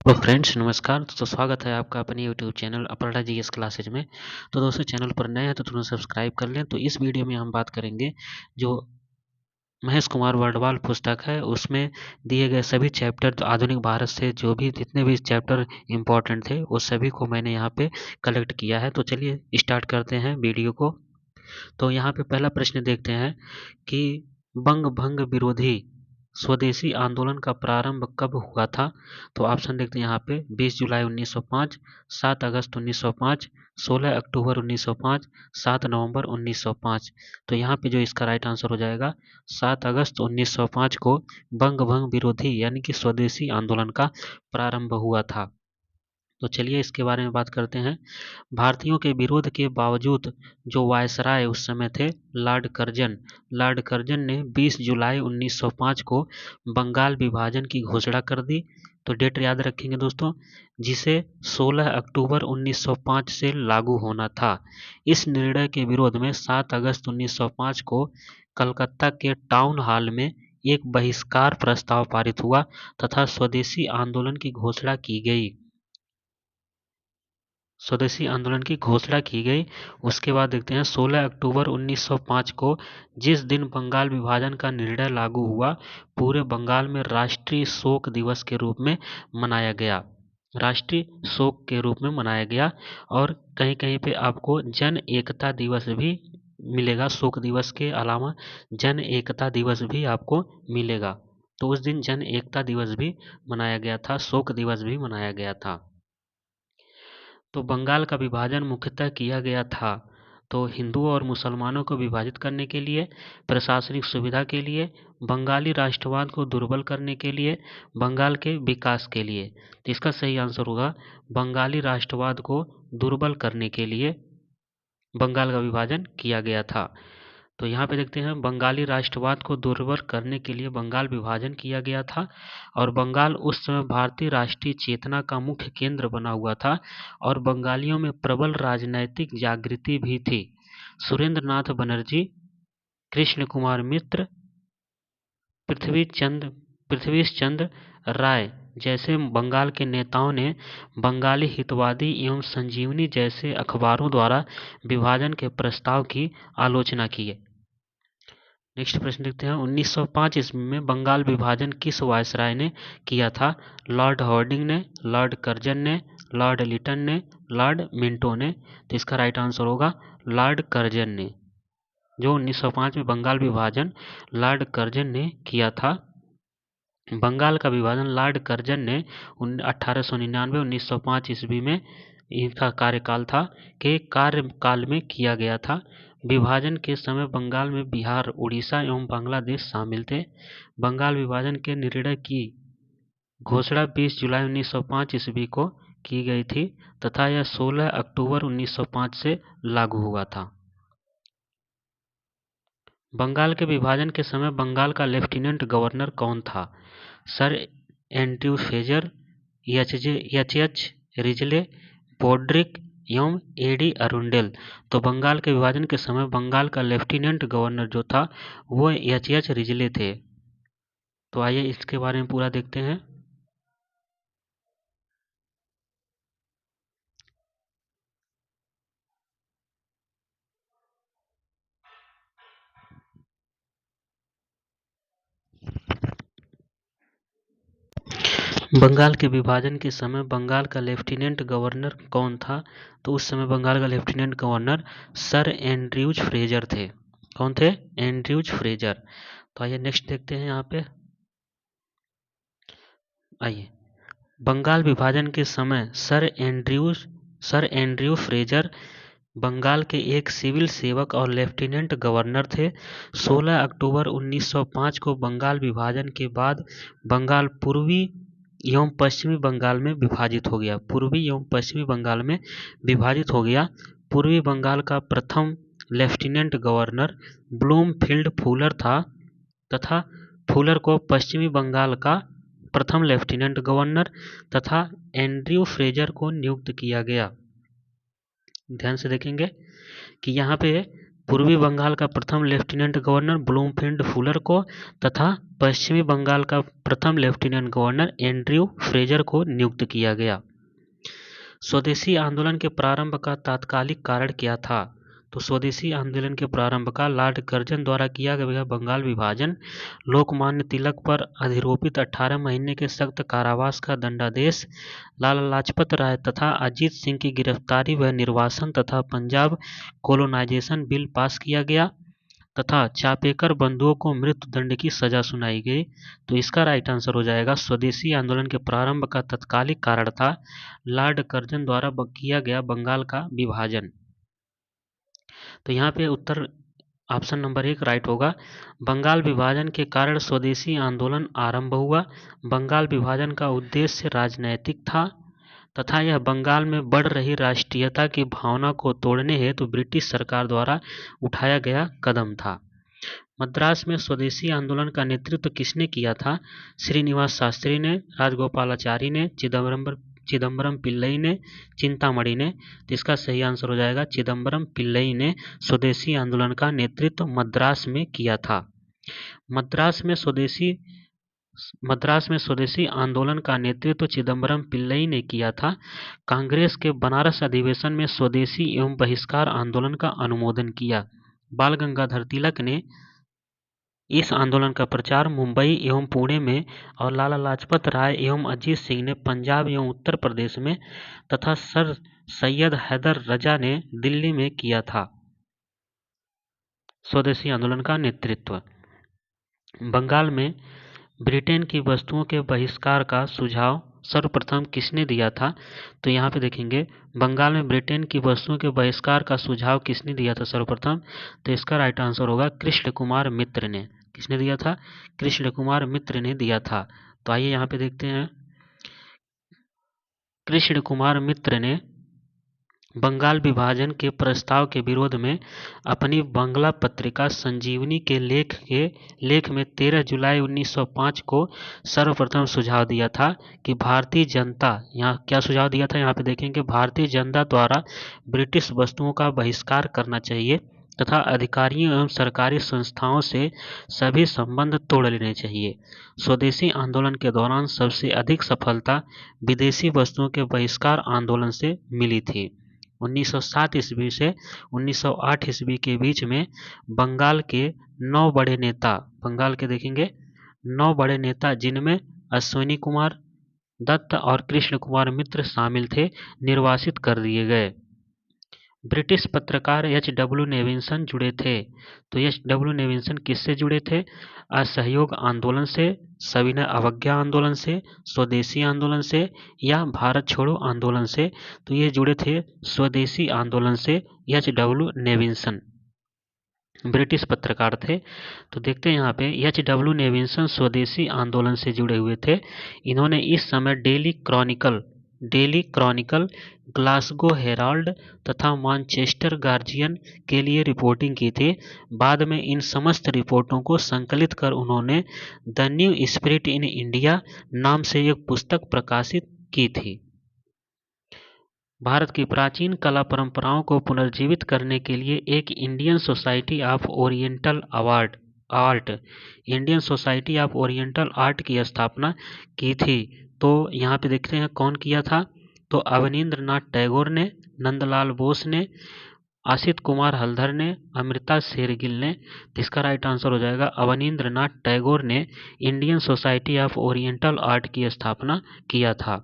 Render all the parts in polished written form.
तो फ्रेंड्स नमस्कार। तो स्वागत है आपका अपने YouTube channel Aparna GS classes में। तो दोस्तों चैनल पर नए हैं तो तुरंत सब्सक्राइब कर लें। तो इस वीडियो में हम बात करेंगे जो महेश कुमार वर्डवाल पुस्तक है उसमें दिए गए सभी चैप्टर तो आधुनिक भारत से जो भी जितने भी चैप्टर इम्पोर्टेंट थे वो सभी को मैंने यहाँ पे कलेक्ट किया है। तो चलिए स्टार्ट करते हैं वीडियो को। तो यहाँ पे पहला प्रश्न देखते हैं कि बंग भंग विरोधी स्वदेशी आंदोलन का प्रारंभ कब हुआ था। तो ऑप्शन देखते हैं यहाँ पे 20 जुलाई 1905, 7 अगस्त 1905, 16 अक्टूबर 1905, 7 नवंबर 1905। तो यहाँ पे जो इसका राइट आंसर हो जाएगा 7 अगस्त 1905 को बंग भंग विरोधी यानी कि स्वदेशी आंदोलन का प्रारंभ हुआ था। तो चलिए इसके बारे में बात करते हैं। भारतीयों के विरोध के बावजूद जो वायसराय उस समय थे लॉर्ड कर्जन ने 20 जुलाई 1905 को बंगाल विभाजन की घोषणा कर दी। तो डेट याद रखेंगे दोस्तों, जिसे 16 अक्टूबर 1905 से लागू होना था। इस निर्णय के विरोध में 7 अगस्त 1905 को कलकत्ता के टाउन हॉल में एक बहिष्कार प्रस्ताव पारित हुआ तथा स्वदेशी आंदोलन की घोषणा की गई। स्वदेशी आंदोलन की घोषणा की गई। उसके बाद देखते हैं 16 अक्टूबर 1905 को जिस दिन बंगाल विभाजन का निर्णय लागू हुआ, पूरे बंगाल में राष्ट्रीय शोक दिवस के रूप में मनाया गया। राष्ट्रीय शोक के रूप में मनाया गया और कहीं कहीं पे आपको जन एकता दिवस भी मिलेगा। शोक दिवस के अलावा जन एकता दिवस भी आपको मिलेगा। तो उस दिन जन एकता दिवस भी मनाया गया था, शोक दिवस भी मनाया गया था। तो बंगाल का विभाजन मुख्यतः किया गया था तो हिंदुओं और मुसलमानों को विभाजित करने के लिए, प्रशासनिक सुविधा के लिए, बंगाली राष्ट्रवाद को दुर्बल करने के लिए, बंगाल के विकास के लिए। तो इसका सही आंसर होगा बंगाली राष्ट्रवाद को दुर्बल करने के लिए बंगाल का विभाजन किया गया था। तो यहाँ पे देखते हैं बंगाली राष्ट्रवाद को दुर्बल करने के लिए बंगाल विभाजन किया गया था और बंगाल उस समय भारतीय राष्ट्रीय चेतना का मुख्य केंद्र बना हुआ था और बंगालियों में प्रबल राजनैतिक जागृति भी थी। सुरेंद्र नाथ बनर्जी, कृष्ण कुमार मित्र, पृथ्वी चंद्र राय जैसे बंगाल के नेताओं ने बंगाली हितवादी एवं संजीवनी जैसे अखबारों द्वारा विभाजन के प्रस्ताव की आलोचना की है। नेक्स्ट प्रश्न देखते हैं 1905 ईस्वी में बंगाल विभाजन किस वायसराय ने किया था। लॉर्ड हार्डिंग ने, लॉर्ड कर्जन ने, लॉर्ड लिटन ने, लॉर्ड मिंटो ने। तो इसका राइट आंसर होगा लॉर्ड कर्जन ने। जो 1905 में बंगाल विभाजन लॉर्ड कर्जन ने किया था। बंगाल का विभाजन लॉर्ड कर्जन ने 1899-1905 ईस्वी में इनका कार्यकाल था के कार्यकाल में किया गया था। विभाजन के समय बंगाल में बिहार, उड़ीसा एवं बांग्लादेश शामिल थे। बंगाल विभाजन के निर्णय की घोषणा 20 जुलाई 1905 ईस्वी को की गई थी तथा यह 16 अक्टूबर 1905 से लागू हुआ था। बंगाल के विभाजन के समय बंगाल का लेफ्टिनेंट गवर्नर कौन था। Sir Andrew Fraser, H Risley, Brodrick एवं एडी अरुंडेल। तो बंगाल के विभाजन के समय बंगाल का लेफ्टिनेंट गवर्नर जो था वो एच रिजले थे। तो आइए इसके बारे में पूरा देखते हैं। बंगाल के विभाजन के समय बंगाल का लेफ्टिनेंट गवर्नर कौन था। तो उस समय बंगाल का lieutenant governor sir Andrews Fraser थे। कौन थे? Andrews Fraser. तो आइए नेक्स्ट देखते हैं यहाँ पे। आइए, बंगाल विभाजन के समय सर एंड्रयू फ्रेजर बंगाल के एक सिविल सेवक और लेफ्टिनेंट गवर्नर थे। 16 अक्टूबर 1905 को बंगाल विभाजन के बाद बंगाल पूर्वी एवं पश्चिमी बंगाल में विभाजित हो गया। पूर्वी एवं पश्चिमी बंगाल में विभाजित हो गया। पूर्वी बंगाल का प्रथम लेफ्टिनेंट गवर्नर ब्लूमफील्ड फुलर था तथा फुलर को पश्चिमी बंगाल का प्रथम लेफ्टिनेंट गवर्नर तथा एंड्रयू फ्रेजर को नियुक्त किया गया। ध्यान से देखेंगे कि यहाँ पे पूर्वी बंगाल का प्रथम लेफ्टिनेंट गवर्नर ब्लूमफील्ड फुलर को तथा पश्चिमी बंगाल का प्रथम लेफ्टिनेंट गवर्नर एंड्रयू फ्रेजर को नियुक्त किया गया। स्वदेशी आंदोलन के प्रारंभ का तात्कालिक कारण क्या था? तो स्वदेशी आंदोलन के प्रारंभ का लॉर्ड कर्जन द्वारा किया गया बंगाल विभाजन, लोकमान्य तिलक पर अधिरोपित 18 महीने के सख्त कारावास का दंडादेश, लाला लाजपत राय तथा अजीत सिंह की गिरफ्तारी व निर्वासन तथा पंजाब कोलोनाइजेशन बिल पास किया गया तथा चापेकर बंधुओं को मृत्यु दंड की सजा सुनाई गई। तो इसका राइट आंसर हो जाएगा स्वदेशी आंदोलन के प्रारंभ का तत्कालिक कारण था लॉर्ड कर्जन द्वारा किया गया बंगाल का विभाजन। तो यहाँ पे उत्तर ऑप्शन नंबर 1 राइट होगा। बंगाल विभाजन के कारण स्वदेशी आंदोलन आरंभ हुआ। बंगाल विभाजन का उद्देश्य राजनैतिक था तथा यह बंगाल में बढ़ रही राष्ट्रीयता की भावना को तोड़ने हेतु ब्रिटिश सरकार द्वारा उठाया गया कदम था। मद्रास में स्वदेशी आंदोलन का नेतृत्व किसने किया था? श्रीनिवास शास्त्री ने, राजगोपालाचारी ने, चिदम्बरम पिल्लई ने, चिंतामणि ने। तो इसका सही आंसर हो जाएगा चिदम्बरम पिल्लई ने स्वदेशी आंदोलन का नेतृत्व मद्रास में किया था। मद्रास में स्वदेशी आंदोलन का नेतृत्व चिदम्बरम पिल्लई ने किया था। कांग्रेस के बनारस अधिवेशन में स्वदेशी एवं बहिष्कार आंदोलन का अनुमोदन किया। बाल गंगाधर तिलक ने इस आंदोलन का प्रचार मुंबई एवं पुणे में और लाला लाजपत राय एवं अजीत सिंह ने पंजाब एवं उत्तर प्रदेश में तथा सर सैयद हैदर रजा ने दिल्ली में किया था। स्वदेशी आंदोलन का नेतृत्व। बंगाल में ब्रिटेन की वस्तुओं के बहिष्कार का सुझाव सर्वप्रथम किसने दिया था? तो यहाँ पे देखेंगे बंगाल में ब्रिटेन की वस्तुओं के बहिष्कार का सुझाव किसने दिया था सर्वप्रथम? तो इसका राइट आंसर होगा कृष्ण कुमार मित्र ने। किसने दिया था? कृष्ण कुमार मित्र ने दिया था। तो आइए यहाँ पे देखते हैं। कृष्ण कुमार मित्र ने बंगाल विभाजन के प्रस्ताव के विरोध में अपनी बंगला पत्रिका संजीवनी के लेख में 13 जुलाई 1905 को सर्वप्रथम सुझाव दिया था कि भारतीय जनता, यहाँ क्या सुझाव दिया था? यहाँ पे देखेंगे भारतीय जनता द्वारा ब्रिटिश वस्तुओं का बहिष्कार करना चाहिए तथा अधिकारियों एवं सरकारी संस्थाओं से सभी संबंध तोड़ लेने चाहिए। स्वदेशी आंदोलन के दौरान सबसे अधिक सफलता विदेशी वस्तुओं के बहिष्कार आंदोलन से मिली थी। 1907 ईस्वी से 1908 ईस्वी के बीच में बंगाल के 9 बड़े नेता जिनमें अश्विनी कुमार दत्त और कृष्ण कुमार मित्र शामिल थे, निर्वासित कर दिए गए। ब्रिटिश पत्रकार एच.डब्ल्यू. नेविल्सन जुड़े थे। तो एच.डब्ल्यू. नेविल्सन किससे जुड़े थे? असहयोग आंदोलन से, सविनय अवज्ञा आंदोलन से, स्वदेशी आंदोलन से या भारत छोड़ो आंदोलन से? तो ये जुड़े थे स्वदेशी आंदोलन से। एच.डब्ल्यू. नेविल्सन ब्रिटिश पत्रकार थे। तो देखते हैं यहाँ पे एच.डब्ल्यू. नेविल्सन स्वदेशी आंदोलन से जुड़े हुए थे। इन्होंने इस समय डेली क्रॉनिकल, ग्लासगो हेराल्ड तथा मैनचेस्टर गार्जियन के लिए रिपोर्टिंग की थी। बाद में इन समस्त रिपोर्टों को संकलित कर उन्होंने the new spirit in India नाम से एक पुस्तक प्रकाशित की थी। भारत की प्राचीन कला परंपराओं को पुनर्जीवित करने के लिए एक Indian society of oriental art की स्थापना की थी। तो यहाँ पे देखते हैं कौन किया था? तो अवनींद्रनाथ टैगोर ने, नंदलाल बोस ने, आसित कुमार हल्दर ने, अमृता शेरगिल ने। इसका राइट आंसर हो जाएगा अवनींद्रनाथ टैगोर ने Indian society of oriental art की स्थापना किया था।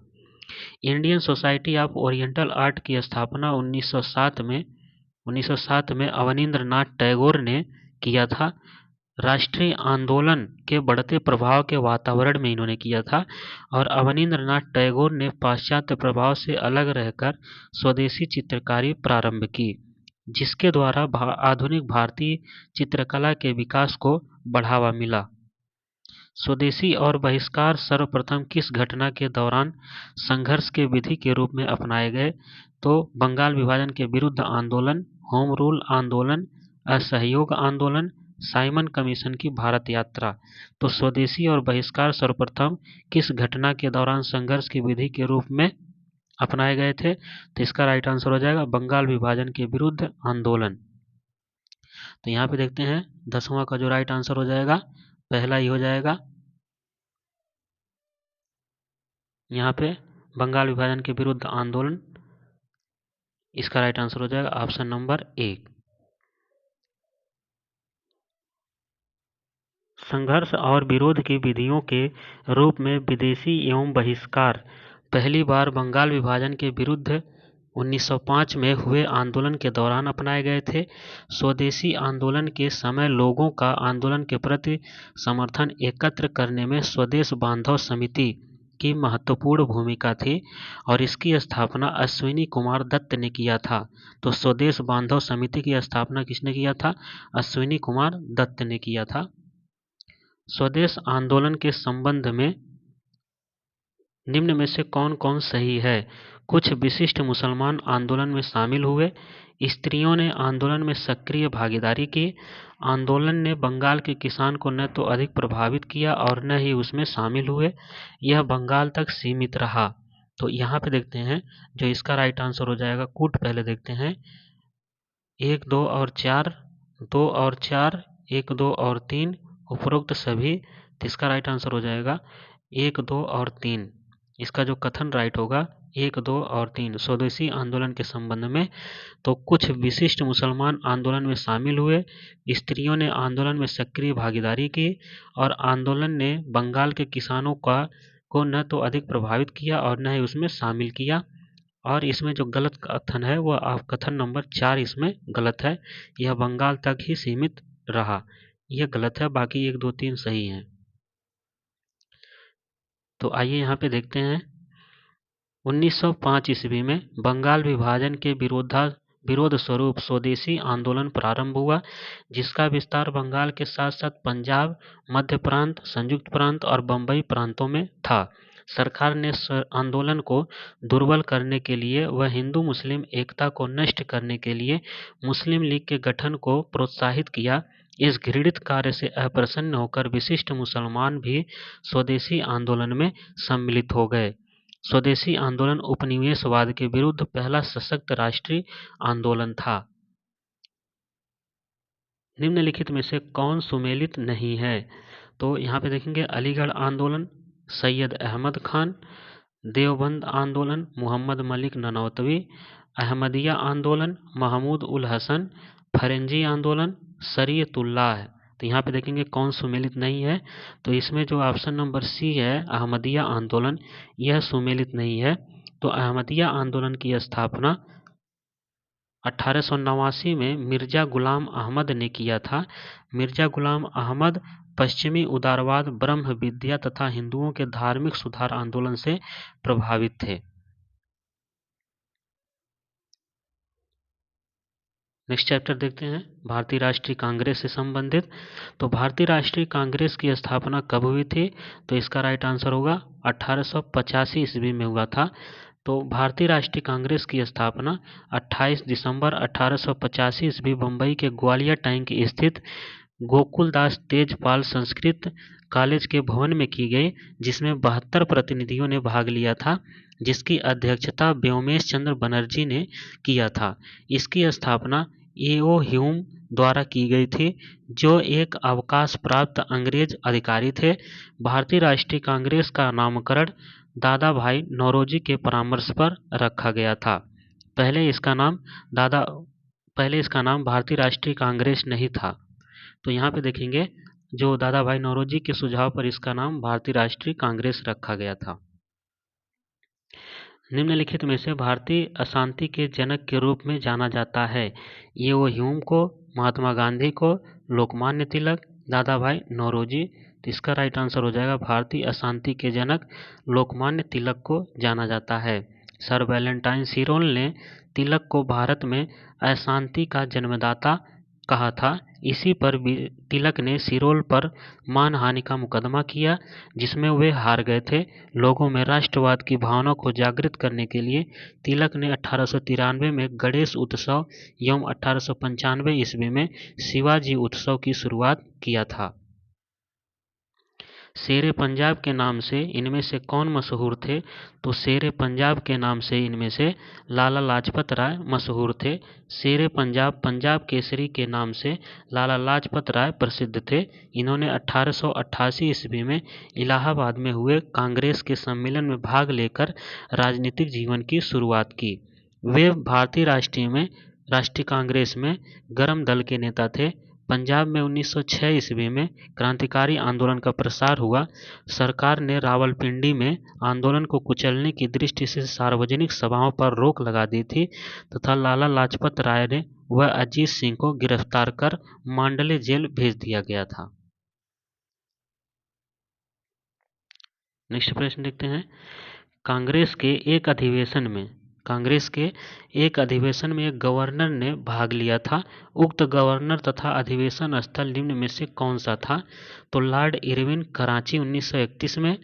Indian society of oriental art की स्थापना 1907 में अवनींद्रनाथ टैगोर ने किया था। राष्ट्रीय आंदोलन के बढ़ते प्रभाव के वातावरण में इन्होंने किया था और अवनींद्रनाथ टैगोर ने पाश्चात्य प्रभाव से अलग रहकर स्वदेशी चित्रकारी प्रारंभ की, जिसके द्वारा आधुनिक भारतीय चित्रकला के विकास को बढ़ावा मिला। स्वदेशी और बहिष्कार सर्वप्रथम किस घटना के दौरान संघर्ष के विधि के रूप में अपनाए गए? तो बंगाल विभाजन के विरुद्ध आंदोलन, होम रूल आंदोलन, असहयोग आंदोलन, साइमन कमीशन की भारत यात्रा। तो स्वदेशी और बहिष्कार सर्वप्रथम किस घटना के दौरान संघर्ष की विधि के रूप में अपनाए गए थे? तो इसका राइट आंसर हो जाएगा बंगाल विभाजन के विरुद्ध आंदोलन। तो यहाँ पे देखते हैं 10वां का जो राइट आंसर हो जाएगा पहला ही हो जाएगा। यहाँ पे बंगाल विभाजन के विरुद्ध आंदोलन, इसका राइट आंसर हो जाएगा ऑप्शन नंबर 1। संघर्ष और विरोध की विधियों के रूप में विदेशी एवं बहिष्कार पहली बार बंगाल विभाजन के विरुद्ध 1905 में हुए आंदोलन के दौरान अपनाए गए थे। स्वदेशी आंदोलन के समय लोगों का आंदोलन के प्रति समर्थन एकत्र करने में स्वदेश बांधव समिति की महत्वपूर्ण भूमिका थी और इसकी स्थापना अश्विनी कुमार दत्त ने किया था। तो स्वदेश बांधव समिति की स्थापना किसने किया था? अश्विनी कुमार दत्त ने किया था। स्वदेश आंदोलन के संबंध में निम्न में से कौन कौन सही है? कुछ विशिष्ट मुसलमान आंदोलन में शामिल हुए, स्त्रियों ने आंदोलन में सक्रिय भागीदारी की, आंदोलन ने बंगाल के किसान को न तो अधिक प्रभावित किया और न ही उसमें शामिल हुए, यह बंगाल तक सीमित रहा। तो यहाँ पे देखते हैं जो इसका राइट आंसर हो जाएगा, कूट पहले देखते हैं 1, 2 और 4, 2 और 4, 1, 2 और 3 उपरोक्त सभी। तो इसका राइट आंसर हो जाएगा 1, 2 और 3। इसका जो कथन राइट होगा 1, 2 और 3 स्वदेशी आंदोलन के संबंध में। तो कुछ विशिष्ट मुसलमान आंदोलन में शामिल हुए, स्त्रियों ने आंदोलन में सक्रिय भागीदारी की और आंदोलन ने बंगाल के किसानों को न तो अधिक प्रभावित किया और न ही उसमें शामिल किया। और इसमें जो गलत कथन है वह कथन नंबर 4 इसमें गलत है, यह बंगाल तक ही सीमित रहा, यह गलत है, बाकी 1, 2, 3 सही हैं। तो आइए यहाँ पे देखते हैं 1905 ईस्वी में बंगाल विभाजन के विरोध स्वरूप स्वदेशी आंदोलन प्रारंभ हुआ, जिसका विस्तार बंगाल के साथ साथ पंजाब, मध्य प्रांत, संयुक्त प्रांत और बंबई प्रांतों में था। सरकार ने आंदोलन को दुर्बल करने के लिए व हिंदू मुस्लिम एकता को नष्ट करने के लिए मुस्लिम लीग के गठन को प्रोत्साहित किया। इस घृणित कार्य से अप्रसन्न होकर विशिष्ट मुसलमान भी स्वदेशी आंदोलन में सम्मिलित हो गए। स्वदेशी आंदोलन उपनिवेशवाद के विरुद्ध पहला सशक्त राष्ट्रीय आंदोलन था। निम्नलिखित में से कौन सुमेलित नहीं है? तो यहाँ पे देखेंगे अलीगढ़ आंदोलन सैयद अहमद खान, देवबंद आंदोलन मोहम्मद मलिक ननौतवी, अहमदिया आंदोलन महमूद उल हसन, फरेंजी आंदोलन शरीयतुल्लाह। तो यहाँ पे देखेंगे कौन सुमेलित नहीं है, तो इसमें जो ऑप्शन नंबर सी है अहमदिया आंदोलन, यह सुमेलित नहीं है। तो अहमदिया आंदोलन की स्थापना 1889 में मिर्जा गुलाम अहमद ने किया था। मिर्जा गुलाम अहमद पश्चिमी उदारवाद, ब्रह्म विद्या तथा हिंदुओं के धार्मिक सुधार आंदोलन से प्रभावित थे। नेक्स्ट चैप्टर देखते हैं भारतीय राष्ट्रीय कांग्रेस से संबंधित। तो भारतीय राष्ट्रीय कांग्रेस की स्थापना कब हुई थी? तो इसका राइट आंसर होगा 1885 ईस्वी में हुआ था। तो भारतीय राष्ट्रीय कांग्रेस की स्थापना 28 दिसंबर 1885 ईस्वी बम्बई के ग्वालियर टैंक स्थित गोकुलदास तेजपाल संस्कृत कॉलेज के भवन में की गई, जिसमें 72 प्रतिनिधियों ने भाग लिया था, जिसकी अध्यक्षता व्योमेश चंद्र बनर्जी ने किया था। इसकी स्थापना ए.ओ. ह्यूम द्वारा की गई थी, जो एक अवकाश प्राप्त अंग्रेज अधिकारी थे। भारतीय राष्ट्रीय कांग्रेस का नामकरण दादा भाई नौरोजी के परामर्श पर रखा गया था। पहले इसका नाम भारतीय राष्ट्रीय कांग्रेस नहीं था। तो यहाँ पे देखेंगे जो दादा भाई नौरोजी के सुझाव पर इसका नाम भारतीय राष्ट्रीय कांग्रेस रखा गया था। निम्नलिखित में से भारतीय अशांति के जनक के रूप में जाना जाता है? ये वो ह्यूम को, महात्मा गांधी को, लोकमान्य तिलक, दादा भाई नौरोजी। तो इसका राइट आंसर हो जाएगा भारतीय अशांति के जनक लोकमान्य तिलक को जाना जाता है। सर वैलेंटाइन सिरोल ने तिलक को भारत में अशांति का जन्मदाता कहा था। इसी पर तिलक ने सिरोल पर मानहानि का मुकदमा किया, जिसमें वे हार गए थे। लोगों में राष्ट्रवाद की भावना को जागृत करने के लिए तिलक ने 1893 में गणेश उत्सव एवं 1895 ईस्वी में शिवाजी उत्सव की शुरुआत किया था। शेरे पंजाब के नाम से इनमें से कौन मशहूर थे? तो शेरे पंजाब के नाम से इनमें से लाला लाजपत राय मशहूर थे। शेरे पंजाब, पंजाब केसरी के नाम से लाला लाजपत राय प्रसिद्ध थे। इन्होंने 1888 ईस्वी में इलाहाबाद में हुए कांग्रेस के सम्मेलन में भाग लेकर राजनीतिक जीवन की शुरुआत की। वे भारतीय राष्ट्रीय कांग्रेस में गरम दल के नेता थे। पंजाब में 1906 ईस्वी में क्रांतिकारी आंदोलन का प्रसार हुआ। सरकार ने रावलपिंडी में आंदोलन को कुचलने की दृष्टि से सार्वजनिक सभाओं पर रोक लगा दी थी तथा लाला लाजपत राय ने व अजीत सिंह को गिरफ्तार कर मांडले जेल भेज दिया गया था। नेक्स्ट प्रश्न देखते हैं। कांग्रेस के एक अधिवेशन में एक गवर्नर ने भाग लिया था। उक्त गवर्नर तथा अधिवेशन स्थल निम्न में से कौन सा था? तो लॉर्ड इरविन कराची 1931 में,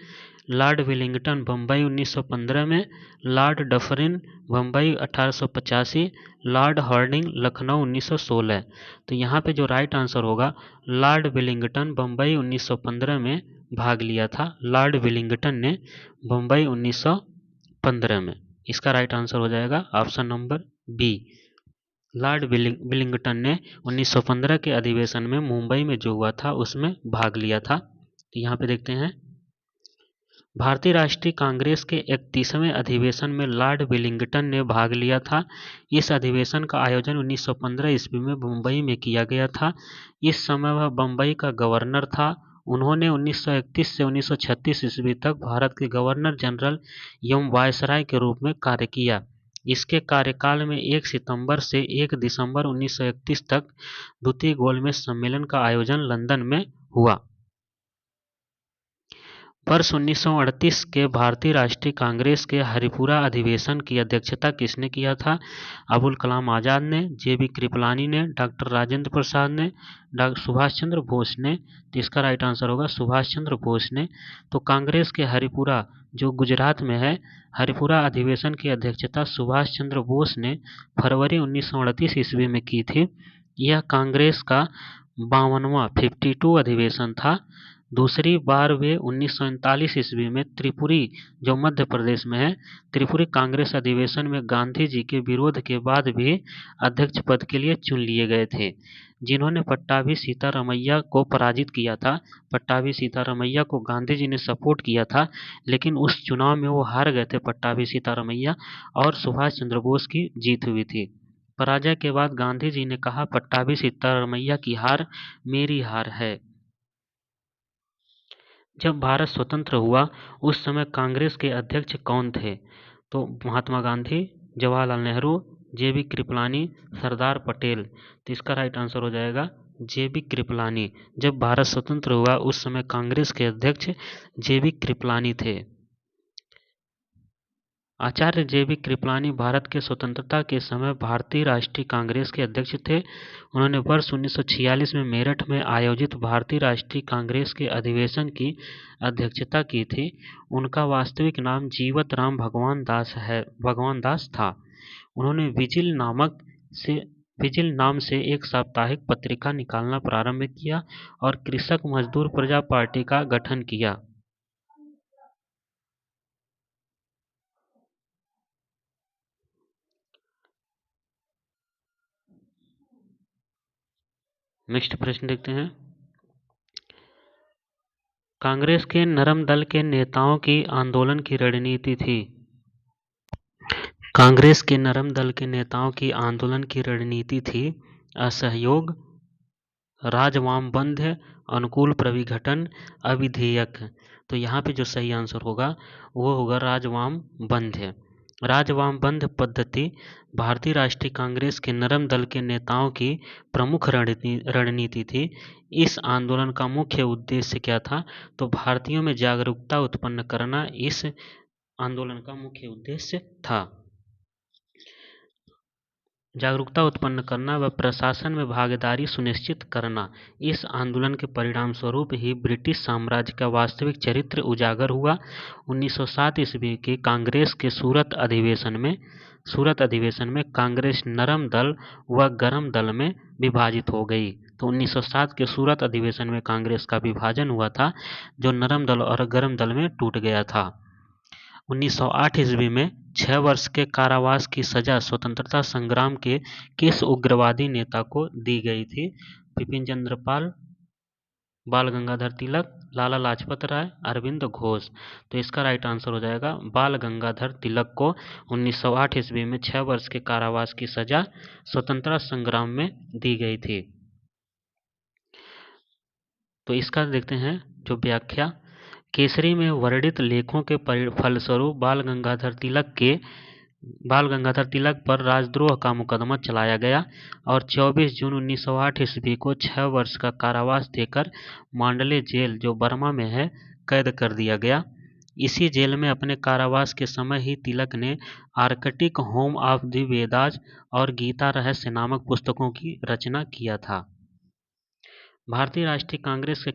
लॉर्ड विलिंगटन बम्बई 1915 में, lord Dufferin Bombay 1885, lord Hardinge Lucknow 1916। तो यहाँ पे जो राइट आंसर होगा, लॉर्ड विलिंगटन बम्बई 1915 में भाग लिया था। लॉर्ड विलिंगटन ने बम्बई 1915 में। इसका राइट आंसर हो जाएगा option number B. Lord Willingdon ने 1915 के अधिवेशन में मुंबई में जो हुआ था उसमें भाग लिया था। तो यहाँ पे देखते हैं, भारतीय राष्ट्रीय कांग्रेस के 31वें अधिवेशन में लॉर्ड विलिंगटन ने भाग लिया था। इस अधिवेशन का आयोजन 1915 ईस्वी में मुंबई में किया गया था। इस समय वह बम्बई का गवर्नर था। उन्होंने 1931 से 1936 ईस्वी तक भारत के गवर्नर जनरल एवं वायसराय के रूप में कार्य किया। इसके कार्यकाल में 1 सितंबर से 1 दिसंबर 1931 तक द्वितीय गोलमेज सम्मेलन का आयोजन लंदन में हुआ। वर्ष 1938 के भारतीय राष्ट्रीय कांग्रेस के हरिपुरा अधिवेशन की अध्यक्षता किसने किया था? अबुल कलाम आजाद ने, जेबी कृपलानी ने, डॉक्टर राजेंद्र प्रसाद ने, डॉक्टर सुभाष चंद्र बोस ने। तो इसका राइट आंसर होगा सुभाष चंद्र बोस ने। तो कांग्रेस के हरिपुरा जो गुजरात में है, हरिपुरा अधिवेशन की अध्यक्षता सुभाष चंद्र बोस ने फरवरी 1938 ईस्वी में की थी। यह कांग्रेस का 52वां 52 अधिवेशन था। दूसरी बार वे 1939 ईस्वी में त्रिपुरी जो मध्य प्रदेश में है, त्रिपुरी कांग्रेस अधिवेशन में गांधी जी के विरोध के बाद भी अध्यक्ष पद के लिए चुन लिए गए थे, जिन्होंने पट्टाभी सीतारमैया को पराजित किया था। पट्टाभी सीतारमैया को गांधी जी ने सपोर्ट किया था, लेकिन उस चुनाव में वो हार गए थे पट्टाभी सीतारमैया, और सुभाष चंद्र बोस की जीत हुई थी। पराजय के बाद गांधी जी ने कहा, पट्टाभी सीतारमैया की हार मेरी हार है। जब भारत स्वतंत्र हुआ उस समय कांग्रेस के अध्यक्ष कौन थे? तो महात्मा गांधी, जवाहरलाल नेहरू, जेबी कृपलानी, सरदार पटेल। तो इसका राइट आंसर हो जाएगा जेबी कृपलानी। जब भारत स्वतंत्र हुआ उस समय कांग्रेस के अध्यक्ष जेबी कृपलानी थे। आचार्य जेबी कृपलानी भारत के स्वतंत्रता के समय भारतीय राष्ट्रीय कांग्रेस के अध्यक्ष थे। उन्होंने वर्ष 1946 में मेरठ में आयोजित भारतीय राष्ट्रीय कांग्रेस के अधिवेशन की अध्यक्षता की थी। उनका वास्तविक नाम जीवत राम भगवान दास था। उन्होंने विजिल नाम से एक साप्ताहिक पत्रिका निकालना प्रारंभ किया और कृषक मजदूर प्रजा पार्टी का गठन किया। नेक्स्ट प्रश्न देखते हैं। कांग्रेस के नरम दल के नेताओं की आंदोलन की रणनीति थी। कांग्रेस के नरम दल के नेताओं की आंदोलन की रणनीति थी असहयोग, राजवाम बंध, अनुकूल प्रविघटन, अविधेयक। तो यहाँ पे जो सही आंसर होगा वो होगा राजवाम बंध। राजवाम बंध पद्धति भारतीय राष्ट्रीय कांग्रेस के नरम दल के नेताओं की प्रमुख रणनीति थी। इस आंदोलन का मुख्य उद्देश्य क्या था? तो भारतीयों में जागरूकता उत्पन्न करना इस आंदोलन का मुख्य उद्देश्य था। जागरूकता उत्पन्न करना व प्रशासन में भागीदारी सुनिश्चित करना। इस आंदोलन के परिणाम स्वरूप ही ब्रिटिश साम्राज्य का वास्तविक चरित्र उजागर हुआ। 1907 ईस्वी के कांग्रेस के सूरत अधिवेशन में कांग्रेस नरम दल व गरम दल में विभाजित हो गई। तो 1907 के सूरत अधिवेशन में कांग्रेस का विभाजन हुआ था, जो नरम दल और गरम दल में टूट गया था। 1908 ईस्वी में 6 वर्ष के कारावास की सजा स्वतंत्रता संग्राम के किस उग्रवादी नेता को दी गई थी? बिपिन चंद्र पाल, बाल गंगाधर तिलक, लाला लाजपत राय, अरविंद घोष। तो इसका राइट आंसर हो जाएगा बाल गंगाधर तिलक को 1908 ईस्वी में 6 वर्ष के कारावास की सजा स्वतंत्रता संग्राम में दी गई थी। तो इसका देखते हैं जो व्याख्या। केसरी में वर्णित लेखों के फलस्वरूप बाल गंगाधर तिलक पर राजद्रोह का मुकदमा चलाया गया और 24 जून 1908 ईस्वी को 6 वर्ष का कारावास देकर मांडले जेल, जो बर्मा में है, कैद कर दिया गया। इसी जेल में अपने कारावास के समय ही तिलक ने Arctic home of the Vedas और गीता रहस्य नामक पुस्तकों की रचना किया था। भारतीय राष्ट्रीय कांग्रेस के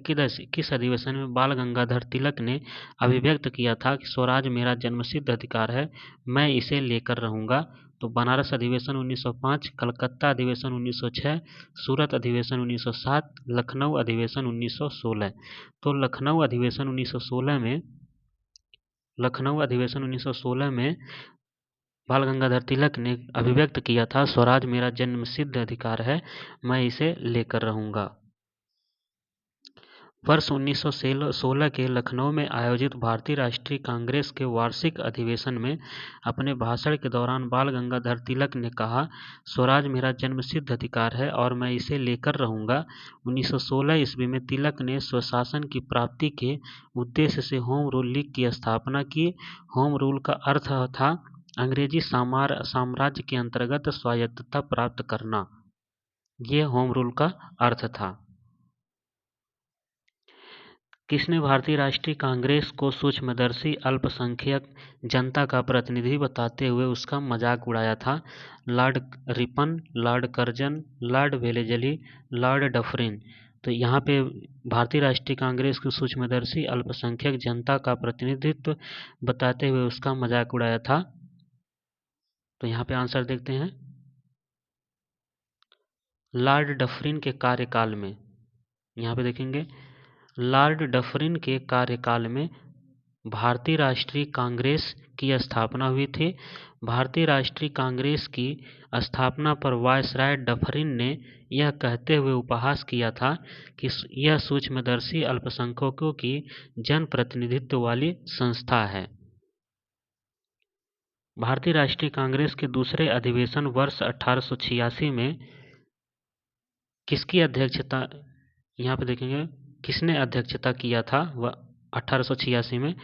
किस अधिवेशन में बाल गंगाधर तिलक ने अभिव्यक्त किया था कि स्वराज मेरा जन्मसिद्ध अधिकार है, मैं इसे लेकर रहूंगा? तो बनारस अधिवेशन 1905, कलकत्ता अधिवेशन 1906, सूरत अधिवेशन 1907, लखनऊ अधिवेशन 1916। तो लखनऊ अधिवेशन 1916 में बाल गंगाधर तिलक ने अभिव्यक्त किया था, स्वराज मेरा जन्मसिद्ध अधिकार है, मैं इसे लेकर रहूंगा। वर्ष 1916 के लखनऊ में आयोजित भारतीय राष्ट्रीय कांग्रेस के वार्षिक अधिवेशन में अपने भाषण के दौरान बाल गंगाधर तिलक ने कहा, स्वराज मेरा जन्मसिद्ध अधिकार है और मैं इसे लेकर रहूंगा। 1916 ईस्वी में तिलक ने स्वशासन की प्राप्ति के उद्देश्य से होम रूल लीग की स्थापना की। होम रूल का अर्थ था अंग्रेजी साम्राज्य के अंतर्गत स्वायत्तता प्राप्त करना। यह होम रूल का अर्थ था। किसने भारतीय राष्ट्रीय कांग्रेस को सूक्ष्मदर्शी अल्पसंख्यक जनता का प्रतिनिधि बताते हुए उसका मजाक उड़ाया था? Lord Ripon, Lord Curzon, Lord Wellesley, Lord Dufferin. तो यहाँ पे भारतीय राष्ट्रीय कांग्रेस को सूक्ष्मदर्शी अल्पसंख्यक जनता का प्रतिनिधित्व बताते हुए उसका मजाक उड़ाया था। तो यहाँ पे आंसर देखते हैं, लॉर्ड डफरिन के कार्यकाल में। यहाँ पे देखेंगे, लॉर्ड डफरिन के कार्यकाल में भारतीय राष्ट्रीय कांग्रेस की स्थापना हुई थी। भारतीय राष्ट्रीय कांग्रेस की स्थापना पर वायसराय डफरिन ने यह कहते हुए उपहास किया था कि यह सूक्ष्मदर्शी अल्पसंख्यकों की जनप्रतिनिधित्व वाली संस्था है। भारतीय राष्ट्रीय कांग्रेस के दूसरे अधिवेशन वर्ष 1886 में किसकी अध्यक्षता, यहाँ पे देखेंगे किसने अध्यक्षता किया था? वह 1886 में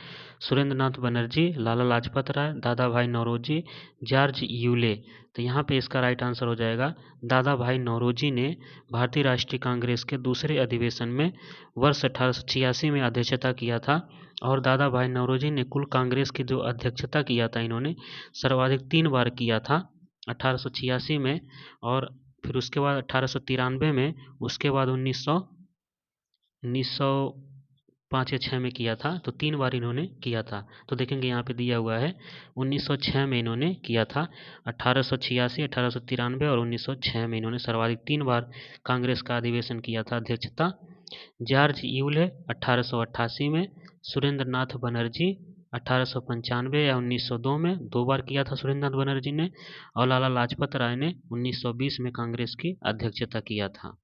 सुरेंद्रनाथ बनर्जी, लाला लाजपत राय, दादा भाई नौरोजी, जॉर्ज यूले। तो यहाँ पे इसका राइट आंसर हो जाएगा दादा भाई नौरोजी ने भारतीय राष्ट्रीय कांग्रेस के दूसरे अधिवेशन में वर्ष 1886 में अध्यक्षता किया था। और दादा भाई नौरोजी ने कुल कांग्रेस की जो अध्यक्षता किया था, इन्होंने सर्वाधिक 3 बार किया था, 1886 में, और फिर उसके बाद 1893 में, उसके बाद 1905 या 6 में किया था। तो 3 बार इन्होंने किया था। तो देखेंगे यहाँ पे दिया हुआ है 1906 में इन्होंने किया था। 1886, 1893 और 1906 में इन्होंने सर्वाधिक 3 बार कांग्रेस का अधिवेशन किया था अध्यक्षता। जॉर्ज यूले 1888 में, सुरेंद्रनाथ बनर्जी 1895 या 1902 में 2 बार किया था सुरेंद्रनाथ बनर्जी ने, और लाला लाजपत राय ने 1920 में कांग्रेस की अध्यक्षता किया था।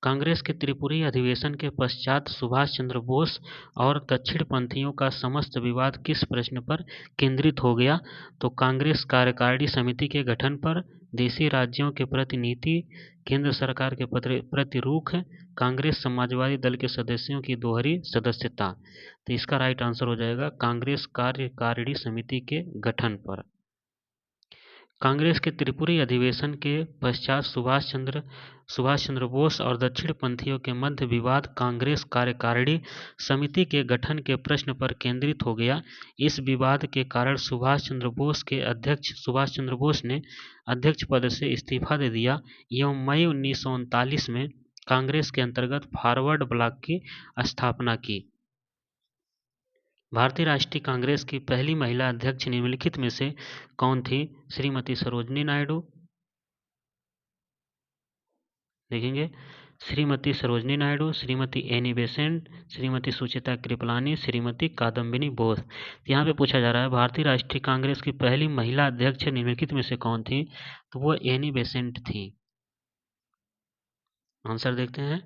कांग्रेस के त्रिपुरी अधिवेशन के पश्चात सुभाष चंद्र बोस और दक्षिणपंथियों का समस्त विवाद किस प्रश्न पर केंद्रित हो गया? तो कांग्रेस कार्यकारिणी समिति के गठन पर, देशी राज्यों के प्रति नीति, केंद्र सरकार के प्रति रुख, कांग्रेस समाजवादी दल के सदस्यों की दोहरी सदस्यता। तो इसका राइट आंसर हो जाएगा कांग्रेस कार्यकारिणी समिति के गठन पर। कांग्रेस के त्रिपुरी अधिवेशन के पश्चात सुभाष चंद्र बोस और दक्षिणपंथियों के मध्य विवाद कांग्रेस कार्यकारिणी समिति के गठन के प्रश्न पर केंद्रित हो गया। इस विवाद के कारण सुभाष चंद्र बोस ने अध्यक्ष पद से इस्तीफा दे दिया एवं मई 1939 में कांग्रेस के अंतर्गत फॉरवर्ड ब्लॉक की स्थापना की। भारतीय राष्ट्रीय कांग्रेस की पहली महिला अध्यक्ष निम्नलिखित में से कौन थी? श्रीमती सरोजिनी नायडू, देखेंगे श्रीमती सरोजनी नायडू, श्रीमती एनी बेसेंट, श्रीमती सुचिता कृपलानी, श्रीमती कादम्बिनी बोस। यहाँ पे पूछा जा रहा है भारतीय राष्ट्रीय कांग्रेस की पहली महिला अध्यक्ष निम्नलिखित में से कौन थी? तो वो एनी बेसेंट थी। आंसर देखते हैं।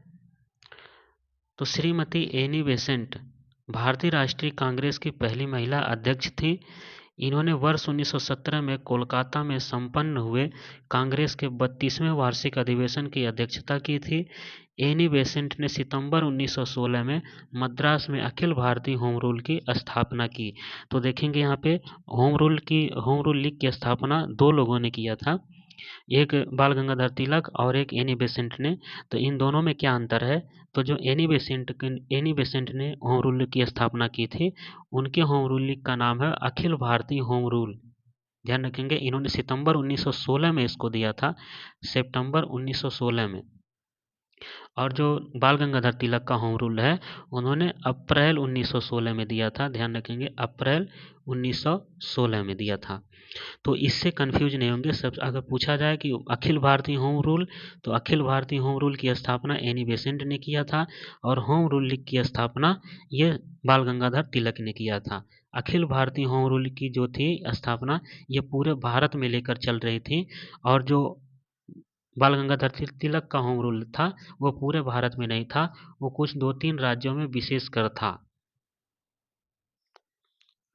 तो श्रीमती एनी बेसेंट भारतीय राष्ट्रीय कांग्रेस की पहली महिला अध्यक्ष थी। इन्होंने वर्ष 1917 में कोलकाता में संपन्न हुए कांग्रेस के 32वें वार्षिक अधिवेशन की अध्यक्षता की थी। एनी बेसेंट ने सितंबर 1916 में मद्रास में अखिल भारतीय होम रूल की स्थापना की। तो देखेंगे यहाँ पे होम रूल लीग की स्थापना दो लोगों ने किया था, एक बाल गंगाधर तिलक और एक एनी बेसेंट ने। तो इन दोनों में क्या अंतर है? तो जो एनी बेसेंट ने होम रूल लीग की स्थापना की थी, उनके होम रूल लीग का नाम है अखिल भारतीय होम रूल। ध्यान रखेंगे, इन्होंने सितंबर 1916 में इसको दिया था, सितंबर 1916 में। और जो बाल गंगाधर तिलक का होम रूल है, उन्होंने अप्रैल 1916 में दिया था। ध्यान रखेंगे, अप्रैल 1916 में दिया था। तो इससे कंफ्यूज नहीं होंगे। सब अगर पूछा जाए कि अखिल भारतीय होम रूल, तो अखिल भारतीय होम रूल की स्थापना एनी बेसेंट ने किया था और होम रूल लीग की स्थापना ये बाल गंगाधर तिलक ने किया था। अखिल भारतीय होम रूल की जो थी स्थापना, ये पूरे भारत में लेकर चल रही थी, और जो बाल गंगाधर तिलक का होम रूल था वो पूरे भारत में नहीं था, वो कुछ 2-3 राज्यों में विशेषकर था।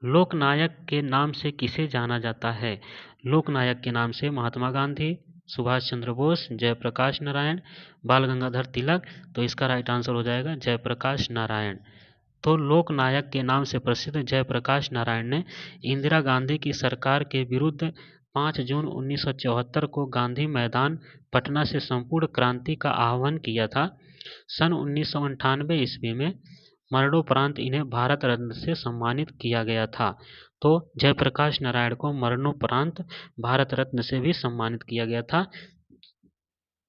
लोकनायक के नाम से किसे जाना जाता है? लोकनायक के नाम से महात्मा गांधी, सुभाष चंद्र बोस, जयप्रकाश नारायण, बाल गंगाधर तिलक। तो इसका राइट आंसर हो जाएगा जयप्रकाश नारायण। तो लोकनायक के नाम से प्रसिद्ध जयप्रकाश नारायण ने इंदिरा गांधी की सरकार के विरुद्ध 5 जून 1974 को गांधी मैदान पटना से संपूर्ण क्रांति का आह्वान किया था। सन 1998 ईस्वी में मरणोपरांत इन्हें भारत रत्न से सम्मानित किया गया था। तो जयप्रकाश नारायण को मरणोपरांत भारत रत्न से भी सम्मानित किया गया था,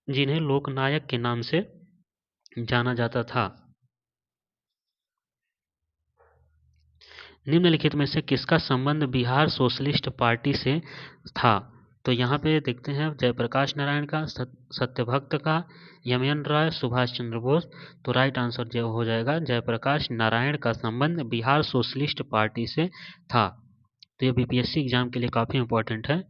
जिन्हें लोकनायक के नाम से जाना जाता था। निम्नलिखित में से किसका संबंध बिहार सोशलिस्ट पार्टी से था? तो यहाँ पे देखते हैं जयप्रकाश नारायण का, सत्यभक्त का, एम.एन. रॉय, सुभाष चंद्र बोस। तो राइट आंसर जो हो जाएगा जयप्रकाश नारायण का संबंध बिहार सोशलिस्ट पार्टी से था। तो ये बीपीएससी एग्जाम के लिए काफी इंपॉर्टेंट है।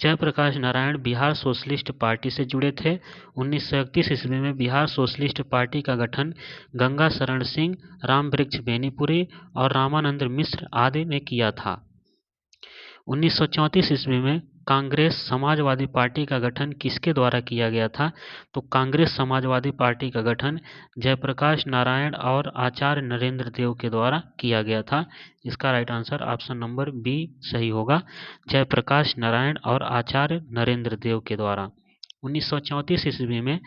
जयप्रकाश नारायण बिहार सोशलिस्ट पार्टी से जुड़े थे। 1931 ईस्वी में बिहार सोशलिस्ट पार्टी का गठन गंगा शरण सिंह, रामवृक्ष बेनीपुरी और रामानंद मिश्र आदि ने किया था। 1934 ईस्वी में कांग्रेस समाजवादी पार्टी का गठन किसके द्वारा किया गया था? तो कांग्रेस समाजवादी पार्टी का गठन जयप्रकाश नारायण और आचार्य नरेंद्र देव के द्वारा किया गया था। इसका right answer option number B सही होगा, जयप्रकाश नारायण और आचार्य नरेंद्र देव के द्वारा। 1934 ईस्वी में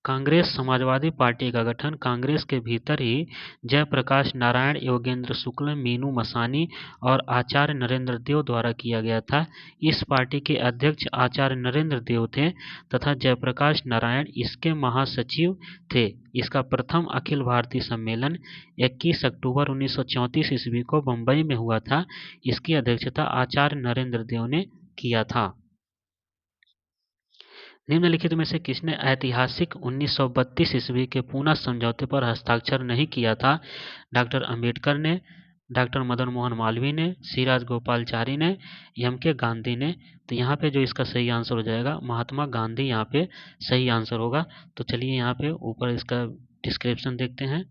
कांग्रेस समाजवादी पार्टी का गठन कांग्रेस के भीतर ही जयप्रकाश नारायण, योगेंद्र शुक्ल, मीनू मसानी और आचार्य नरेंद्र देव द्वारा किया गया था। इस पार्टी के अध्यक्ष आचार्य नरेंद्र देव थे तथा जयप्रकाश नारायण इसके महासचिव थे। इसका प्रथम अखिल भारतीय सम्मेलन 21 अक्टूबर 1934 ईस्वी को बम्बई में हुआ था। इसकी अध्यक्षता आचार्य नरेंद्र देव ने किया था। निम्नलिखित में से किसने ऐतिहासिक 1932 ईस्वी के पूना समझौते पर हस्ताक्षर नहीं किया था? डॉक्टर अंबेडकर ने, डॉक्टर मदन मोहन मालवीय ने, सी राजगोपालचारी ने, एम के गांधी ने। तो यहाँ पे जो इसका सही आंसर हो जाएगा महात्मा गांधी यहाँ पे सही आंसर होगा। तो चलिए यहाँ पे ऊपर इसका डिस्क्रिप्शन देखते हैं।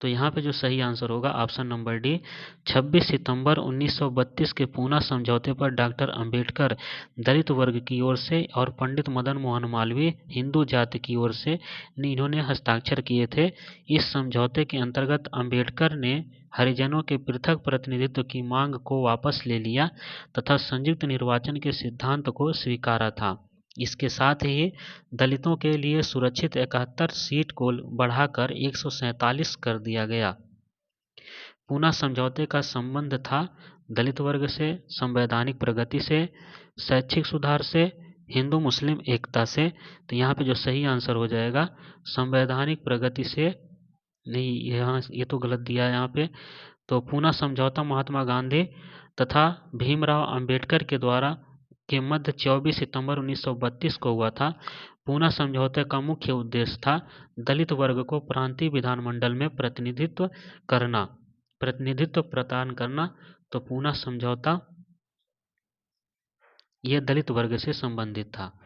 तो यहाँ पे जो सही आंसर होगा ऑप्शन नंबर डी, 26 सितंबर 1932 के पूना समझौते पर डॉक्टर अंबेडकर दलित वर्ग की ओर से और पंडित मदन मोहन मालवीय हिंदू जाति की ओर से इन्होंने हस्ताक्षर किए थे। इस समझौते के अंतर्गत अंबेडकर ने हरिजनों के पृथक प्रतिनिधित्व की मांग को वापस ले लिया तथा संयुक्त निर्वाचन के सिद्धांत को स्वीकारा था। इसके साथ ही दलितों के लिए सुरक्षित 71 सीट को बढ़ाकर 147 कर दिया गया। पूना समझौते का संबंध था दलित वर्ग से, संवैधानिक प्रगति से, शैक्षिक सुधार से, हिंदू मुस्लिम एकता से। तो यहाँ पे जो सही आंसर हो जाएगा संवैधानिक प्रगति से नहीं, यहाँ ये तो गलत दिया है यहाँ पे। तो पूना समझौता महात्मा गांधी तथा भीमराव अंबेडकर के द्वारा के मध्य 24 सितंबर 1932 को हुआ था। पूना समझौते का मुख्य उद्देश्य था दलित वर्ग को प्रांतीय विधानमंडल में प्रतिनिधित्व प्रदान करना। तो पूना समझौता यह दलित वर्ग से संबंधित था।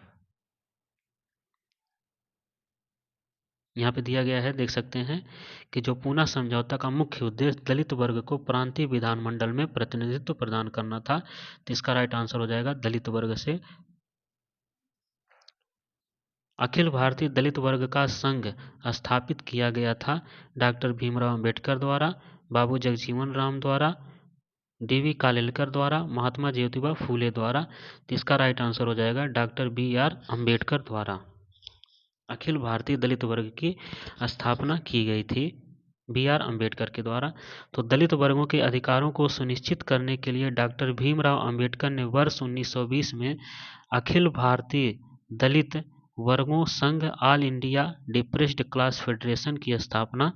यहाँ पे दिया गया है, देख सकते हैं कि जो पूना समझौता का मुख्य उद्देश्य दलित वर्ग को प्रांतीय विधानमंडल में प्रतिनिधित्व प्रदान करना था। तो इसका राइट आंसर हो जाएगा दलित वर्ग से। अखिल भारतीय दलित वर्ग का संघ स्थापित किया गया था डॉक्टर भीमराव अंबेडकर द्वारा, बाबू जगजीवन राम द्वारा, डी.वी. कालेलकर द्वारा, महात्मा ज्योतिबा फूले द्वारा। तो इसका राइट आंसर हो जाएगा डॉक्टर बी.आर. अंबेडकर द्वारा अखिल भारतीय दलित वर्ग की स्थापना की गई थी बी.आर. अंबेडकर के द्वारा। तो दलित वर्गों के अधिकारों को सुनिश्चित करने के लिए डॉक्टर भीमराव अंबेडकर ने वर्ष 1920 में अखिल भारतीय दलित वर्गों संघ all India depressed class federation की स्थापना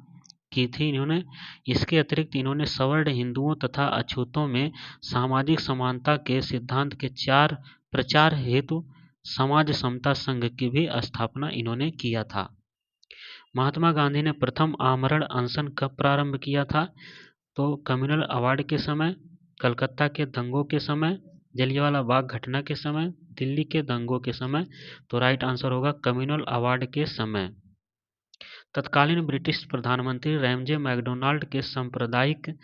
की थी इन्होंने। इसके अतिरिक्त इन्होंने सवर्ण हिंदुओं तथा अछूतों में सामाजिक समानता के सिद्धांत के प्रचार हेतु समाज समता संघ की भी स्थापना इन्होंने किया था। महात्मा गांधी ने प्रथम आमरण अनशन कब प्रारंभ किया था? तो कम्युनल अवार्ड के समय, कलकत्ता के दंगों के समय, जलियांवाला बाग घटना के समय, दिल्ली के दंगों के समय। तो राइट आंसर होगा कम्युनल अवार्ड के समय। तत्कालीन ब्रिटिश प्रधानमंत्री रैमजे मैकडोनाल्ड के सांप्रदायिक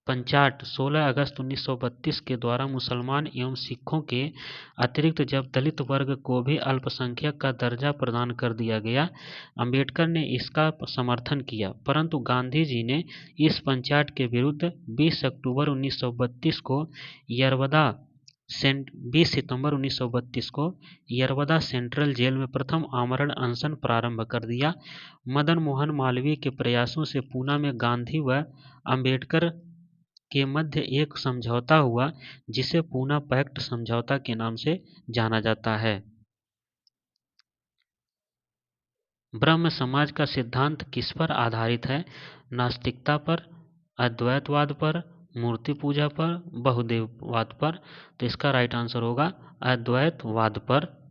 पंचाट 16 अगस्त 1932 के द्वारा मुसलमान एवं सिखों के अतिरिक्त जब दलित वर्ग को भी अल्पसंख्यक का दर्जा प्रदान कर दिया गया, अंबेडकर ने इसका समर्थन किया, परंतु गांधी जी ने इस पंचाट के विरुद्ध 20 अक्टूबर 1932 को 20 सितंबर 1932 को यरवदा सेंट्रल जेल में प्रथम आमरण अनशन प्रारंभ कर दिया। मदन मोहन मालवीय के प्रयासों से पूना में गांधी व अंबेडकर के मध्य एक समझौता हुआ जिसे पूना पैक्ट समझौता के नाम से जाना जाता है। ब्रह्म समाज का सिद्धांत किस पर आधारित है? नास्तिकता पर, अद्वैतवाद पर, मूर्ति पूजा पर, बहुदेववाद पर। तो इसका राइट आंसर होगा अद्वैतवाद पर।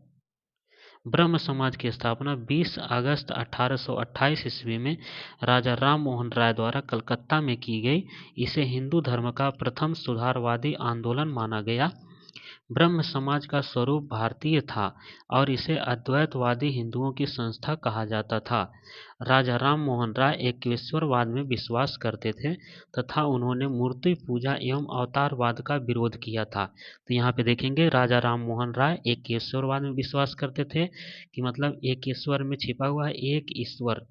ब्रह्म समाज की स्थापना 20 अगस्त 1828 ईस्वी में राजा राम मोहन राय द्वारा कलकत्ता में की गई। इसे हिंदू धर्म का प्रथम सुधारवादी आंदोलन माना गया। ब्रह्म समाज का स्वरूप भारतीय था और इसे अद्वैतवादी हिंदुओं की संस्था कहा जाता था। राजा राम मोहन राय एकेश्वरवाद में विश्वास करते थे तथा उन्होंने मूर्ति पूजा एवं अवतारवाद का विरोध किया था। तो यहाँ पे देखेंगे राजा राम मोहन राय एकेश्वरवाद में विश्वास करते थे कि मतलब एक ईश्वर में छिपा हुआ है एक ईश्वर,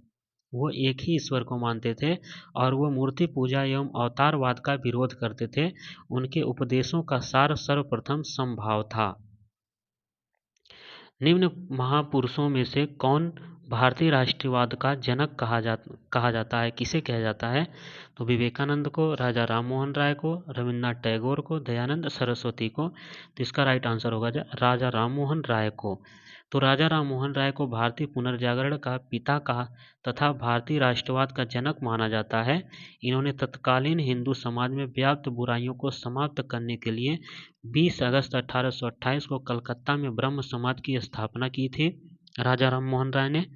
वो एक ही ईश्वर को मानते थे और वो मूर्ति पूजा एवं अवतारवाद का विरोध करते थे। उनके उपदेशों का सार सर्वप्रथम समभाव था। निम्न महापुरुषों में से कौन भारतीय राष्ट्रवाद का जनक कहा जाता है? किसे कहा जाता है? तो विवेकानंद को, राजा राम मोहन राय को, रविन्द्रनाथ टैगोर को, दयानंद सरस्वती को। तो इसका राइट आंसर होगा राजा राम मोहन राय को। तो राजा राम मोहन राय को भारतीय पुनर्जागरण का पिता कहा तथा भारतीय राष्ट्रवाद का जनक माना जाता है। इन्होंने तत्कालीन हिंदू समाज में व्याप्त बुराइयों को समाप्त करने के लिए 20 अगस्त 1828 को कलकत्ता में ब्रह्म समाज की स्थापना की थी राजा राम मोहन राय ने।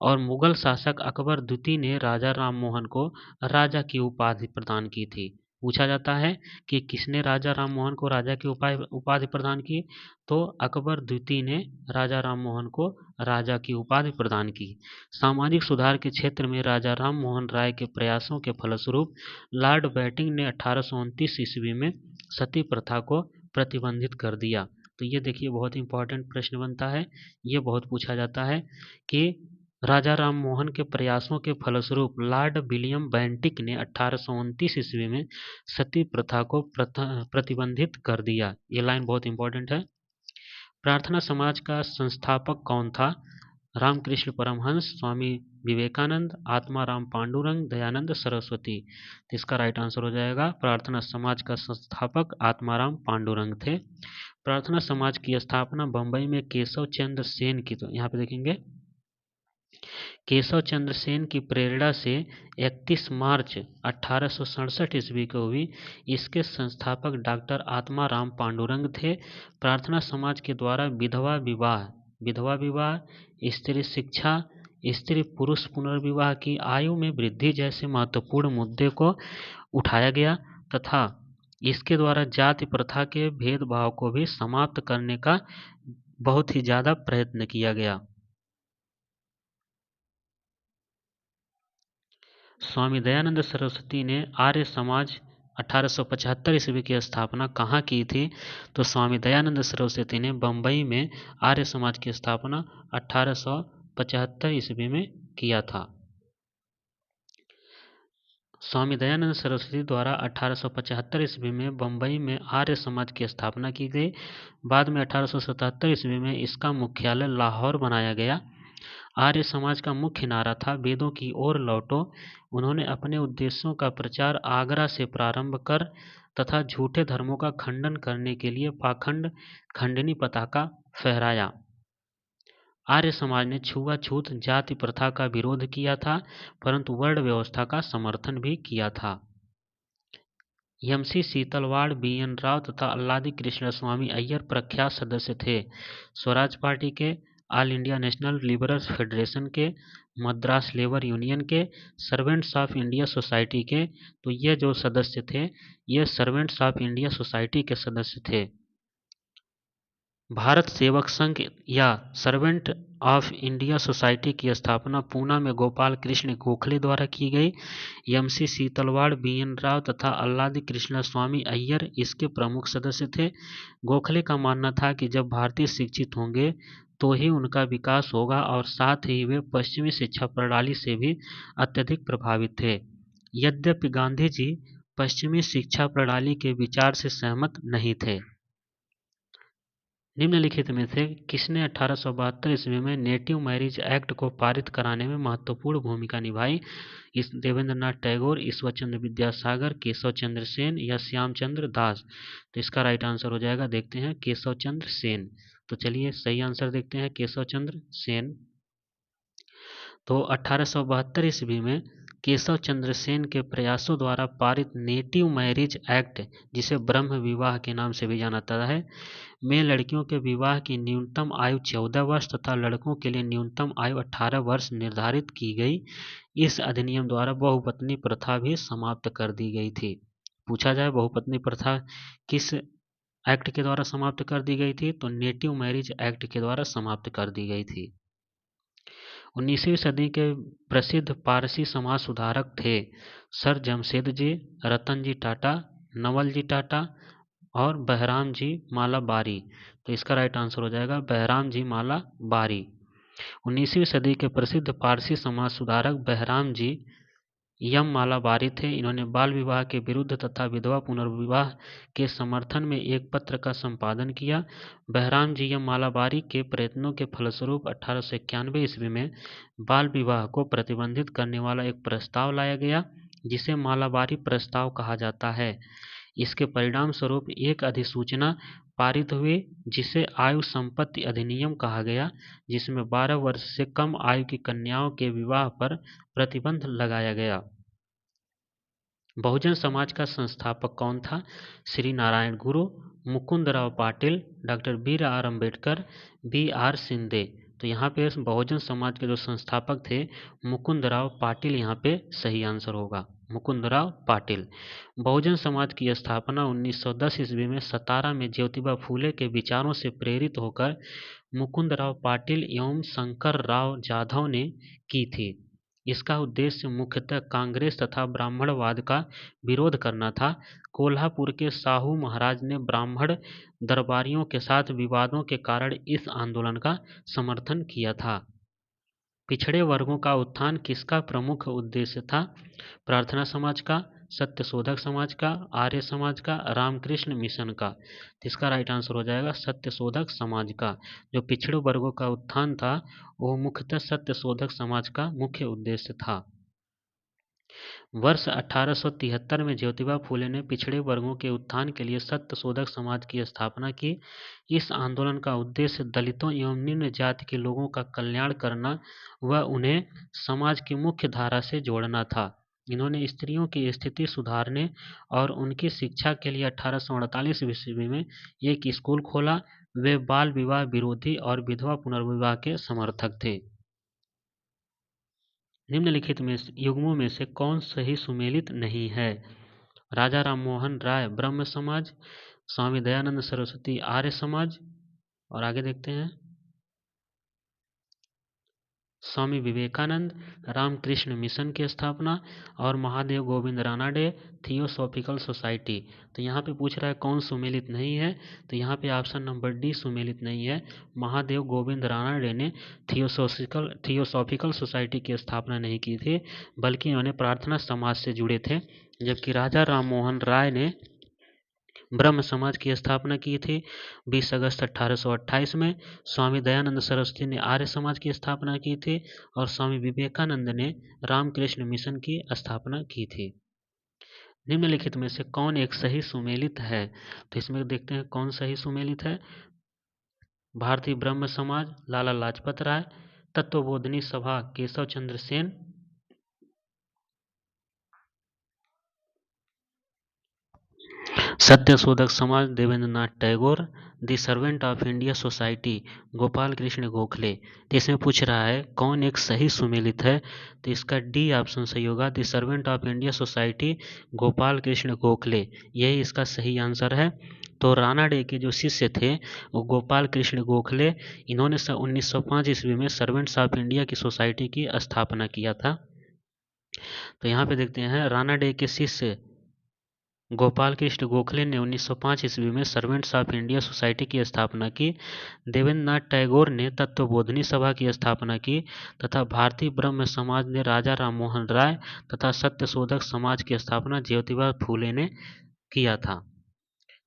और मुगल शासक अकबर द्वितीय ने राजा राम मोहन को राजा की उपाधि प्रदान की थी। पूछा जाता है कि किसने राजा राम मोहन को राजा की उपाधि प्रदान की? तो अकबर द्वितीय ने राजा राम मोहन को राजा की उपाधि प्रदान की। सामाजिक सुधार के क्षेत्र में राजा राम मोहन राय के प्रयासों के फलस्वरूप लॉर्ड बैटिंग ने 1829 ईस्वी में सती प्रथा को प्रतिबंधित कर दिया। तो ये देखिए बहुत इंपॉर्टेंट प्रश्न बनता है, ये बहुत पूछा जाता है कि राजा राम मोहन के प्रयासों के फलस्वरूप लॉर्ड विलियम बेंटिक ने 1829 ईस्वी में सती प्रथा को प्रतिबंधित कर दिया। ये लाइन बहुत इंपॉर्टेंट है। प्रार्थना समाज का संस्थापक कौन था? रामकृष्ण परमहंस, स्वामी विवेकानंद, आत्माराम पांडुरंग, दयानंद सरस्वती। तो इसका राइट आंसर हो जाएगा प्रार्थना समाज का संस्थापक आत्माराम पांडुरंग थे। प्रार्थना समाज की स्थापना बंबई में केशव चंद्र सेन की। तो यहाँ पे देखेंगे केशव चंद्र सेन की प्रेरणा से 31 मार्च 1867 ईस्वी को हुई। इसके संस्थापक डॉक्टर आत्माराम पांडुरंग थे। प्रार्थना समाज के द्वारा विधवा विवाह, स्त्री शिक्षा, स्त्री पुरुष पुनर्विवाह की आयु में वृद्धि जैसे महत्वपूर्ण मुद्दे को उठाया गया तथा इसके द्वारा जाति प्रथा के भेदभाव को भी समाप्त करने का बहुत ही ज्यादा प्रयत्न किया गया। स्वामी दयानंद सरस्वती ने आर्य समाज 1875 ईस्वी की स्थापना कहाँ की थी? तो स्वामी दयानंद सरस्वती ने बम्बई में आर्य समाज की स्थापना 1875 ईस्वी में किया था। स्वामी दयानंद सरस्वती द्वारा 1875 ईस्वी में बम्बई में आर्य समाज की स्थापना की गई। बाद में 1877 ईस्वी में इसका मुख्यालय लाहौर बनाया गया। आर्य समाज का मुख्य नारा था वेदों की ओर लौटो। उन्होंने अपने उद्देश्यों का प्रचार आगरा से प्रारंभ कर तथा झूठे धर्मों का खंडन करने के लिए पाखंड खंडनी पताका फहराया। आर्य समाज ने छुआछूत जाति प्रथा का विरोध किया था परंतु वर्ण व्यवस्था का समर्थन भी किया था। एम.सी. सीतलवाड़, बी.एन. राव तथा अल्लादी कृष्ण स्वामी अय्यर प्रख्यात सदस्य थे। स्वराज पार्टी के, all India national liberal federation के, मद्रास लेबर यूनियन के, सर्वेंट्स ऑफ इंडिया सोसाइटी के। तो ये जो सदस्य थे ये सर्वेंट्स ऑफ इंडिया सोसाइटी के सदस्य थे। भारत सेवक संघ या सर्वेंट ऑफ इंडिया सोसाइटी की स्थापना पूना में गोपाल कृष्ण गोखले द्वारा की गई। एम.सी. सीतलवाड़, बी.एन. राव तथा अल्लादी कृष्ण स्वामी अय्यर इसके प्रमुख सदस्य थे। गोखले का मानना था कि जब भारतीय शिक्षित होंगे तो ही उनका विकास होगा और साथ ही वे पश्चिमी शिक्षा प्रणाली से भी अत्यधिक प्रभावित थे। यद्यपि गांधी जी पश्चिमी शिक्षा प्रणाली के विचार से सहमत नहीं थे। निम्नलिखित में से किसने 1872 ईस्वी में नेटिव मैरिज एक्ट को पारित कराने में महत्वपूर्ण भूमिका निभाई? इस देवेंद्रनाथ टैगोर, ईश्वरचंद्र विद्यासागर, केशव चंद्र सेन या श्यामचंद्र दास? तो इसका राइट आंसर हो जाएगा, देखते हैं, केशव चंद्र सेन। तो चलिए सही आंसर देखते हैं, केशव चंद्र सेन। तो 1872 ईस्वी में केशव चंद्र सेन के प्रयासों द्वारा पारित नेटिव मैरिज एक्ट, जिसे ब्रह्म विवाह के नाम से भी जाना जाता है, में लड़कियों के विवाह की न्यूनतम आयु 14 वर्ष तथा लड़कों के लिए न्यूनतम आयु 18 वर्ष निर्धारित की गई। इस अधिनियम द्वारा बहुपत्नी प्रथा भी समाप्त कर दी गई थी। पूछा जाए बहुपत्नी प्रथा किस एक्ट के द्वारा समाप्त कर दी गई थी? तो नेटिव मैरिज एक्ट के द्वारा समाप्त कर दी गई थी। 19वीं सदी के प्रसिद्ध पारसी समाज सुधारक थे सर जमशेद जी, रतन जी टाटा, नवल जी टाटा और बहराम जी मालाबारी। तो इसका राइट आंसर हो जाएगा बहराम जी मालाबारी। 19वीं सदी के प्रसिद्ध पारसी समाज सुधारक बहराम जी यम मालाबारी थे। इन्होंने बाल विवाह के विरुद्ध तथा विधवा पुनर्विवाह के समर्थन में एक पत्र का संपादन किया। बहराम जी यम मालाबारी के प्रयत्नों के फलस्वरूप 1891 ईस्वी में बाल विवाह को प्रतिबंधित करने वाला एक प्रस्ताव लाया गया जिसे मालाबारी प्रस्ताव कहा जाता है। इसके परिणाम स्वरूप एक अधिसूचना पारित हुई जिसे आयु संपत्ति अधिनियम कहा गया, जिसमें 12 वर्ष से कम आयु की कन्याओं के विवाह पर प्रतिबंध लगाया गया। बहुजन समाज का संस्थापक कौन था? Shri Narayana Guru, Mukundrao Patil, doctor B R. Ambedkar, B R. Shinde. तो यहाँ पे बहुजन समाज के जो संस्थापक थे मुकुंदराव पाटिल यहाँ पे सही आंसर होगा, मुकुंदराव पाटिल। बहुजन समाज की स्थापना 1910 ईस्वी में सतारा में ज्योतिबा फूले के विचारों से प्रेरित होकर मुकुंदराव पाटिल एवं शंकर राव जाधव ने की थी। इसका उद्देश्य मुख्यतः कांग्रेस तथा ब्राह्मणवाद का विरोध करना था। कोल्हापुर के साहू महाराज ने ब्राह्मण दरबारियों के साथ विवादों के कारण इस आंदोलन का समर्थन किया था। पिछड़े वर्गों का उत्थान किसका प्रमुख उद्देश्य था? प्रार्थना समाज का, सत्यशोधक समाज का, आर्य समाज का, रामकृष्ण मिशन का? इसका राइट आंसर हो जाएगा सत्यशोधक समाज का। जो पिछड़े वर्गों का उत्थान था वो मुख्यतः सत्यशोधक समाज का मुख्य उद्देश्य था। वर्ष 1873 में ज्योतिबा फूले ने पिछड़े वर्गों के उत्थान के लिए सत्यशोधक समाज की स्थापना की। इस आंदोलन का उद्देश्य दलितों एवं निम्न जाति के लोगों का कल्याण करना व उन्हें समाज की मुख्य धारा से जोड़ना था। इन्होंने स्त्रियों की स्थिति सुधारने और उनकी शिक्षा के लिए 1848 ईस्वी में एक स्कूल खोला। वे बाल विवाह विरोधी और विधवा पुनर्विवाह के समर्थक थे। निम्नलिखित में युग्मों में से कौन सही सुमेलित नहीं है? राजा राममोहन राय ब्रह्म समाज, स्वामी दयानंद सरस्वती आर्य समाज, और आगे देखते हैं स्वामी विवेकानंद रामकृष्ण मिशन की स्थापना, और महादेव गोविंद रानाडे थियोसॉफिकल सोसाइटी। तो यहाँ पे पूछ रहा है कौन सुमेलित नहीं है, तो यहाँ पे ऑप्शन नंबर डी सुमेलित नहीं है। महादेव गोविंद रानाडे ने थियोसॉफिकल सोसाइटी की स्थापना नहीं की थी, बल्कि उन्होंने प्रार्थना समाज से जुड़े थे। जबकि राजा राममोहन राय ने ब्रह्म समाज की स्थापना की थी 20 अगस्त 1828 में। स्वामी दयानंद सरस्वती ने आर्य समाज की स्थापना की थी, और स्वामी विवेकानंद ने रामकृष्ण मिशन की स्थापना की थी। निम्नलिखित में से कौन एक सही सुमेलित है? तो इसमें देखते हैं कौन सही सुमेलित है। भारतीय ब्रह्म समाज लाला लाजपत राय, तत्वबोधिनी सभा केशव चंद्र Sen, Satyashodhak Samaj Debendranath Tagore, the servant of India society Gopal Krishna Gokhale. तो इसमें पूछ रहा है कौन एक सही सुमेलित है, तो इसका डी ऑप्शन सही होगा, the servant of India society Gopal Krishna Gokhale, यही इसका सही आंसर है। तो रानाडे के जो शिष्य थे वो गोपाल कृष्ण गोखले, इन्होंने 1905 ईस्वी में सर्वेंट्स ऑफ इंडिया की सोसाइटी की स्थापना किया था। तो यहाँ पे देखते हैं रानाडे के शिष्य गोपाल कृष्ण गोखले ने 1905 ईस्वी में सर्वेंट्स ऑफ इंडिया सोसाइटी की स्थापना की। देवेंद्रनाथ टैगोर ने तत्वबोधिनी सभा की स्थापना की, तथा भारतीय ब्रह्म समाज ने राजा राममोहन राय तथा सत्यशोधक समाज की स्थापना ज्योतिबा फूले ने किया था।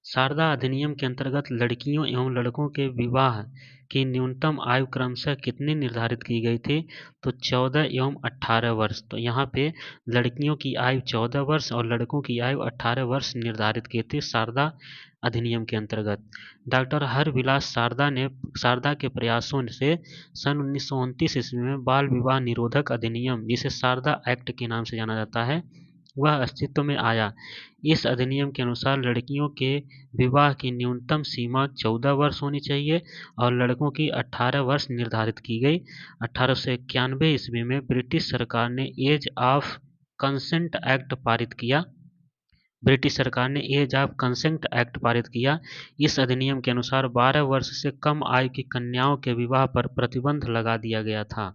शारदा अधिनियम के अंतर्गत लड़कियों एवं लड़कों के विवाह की न्यूनतम आयु क्रमशः कितनी निर्धारित की गई थी? तो 14 एवं 18 वर्ष। तो यहाँ पे लड़कियों की आयु 14 वर्ष और लड़कों की आयु 18 वर्ष निर्धारित की थी शारदा अधिनियम के अंतर्गत। डॉक्टर हरविलास शारदा के प्रयासों से सन 1929 ईस्वी में बाल विवाह निरोधक अधिनियम, जिसे शारदा एक्ट के नाम से जाना जाता है, वह अस्तित्व में आया। इस अधिनियम के अनुसार लड़कियों के विवाह की न्यूनतम सीमा 14 वर्ष होनी चाहिए और लड़कों की 18 वर्ष निर्धारित की गई। 1891 ईस्वी में ब्रिटिश सरकार ने एज ऑफ कंसेंट एक्ट पारित किया। इस अधिनियम के अनुसार 12 वर्ष से कम आयु की कन्याओं के विवाह पर प्रतिबंध लगा दिया गया था।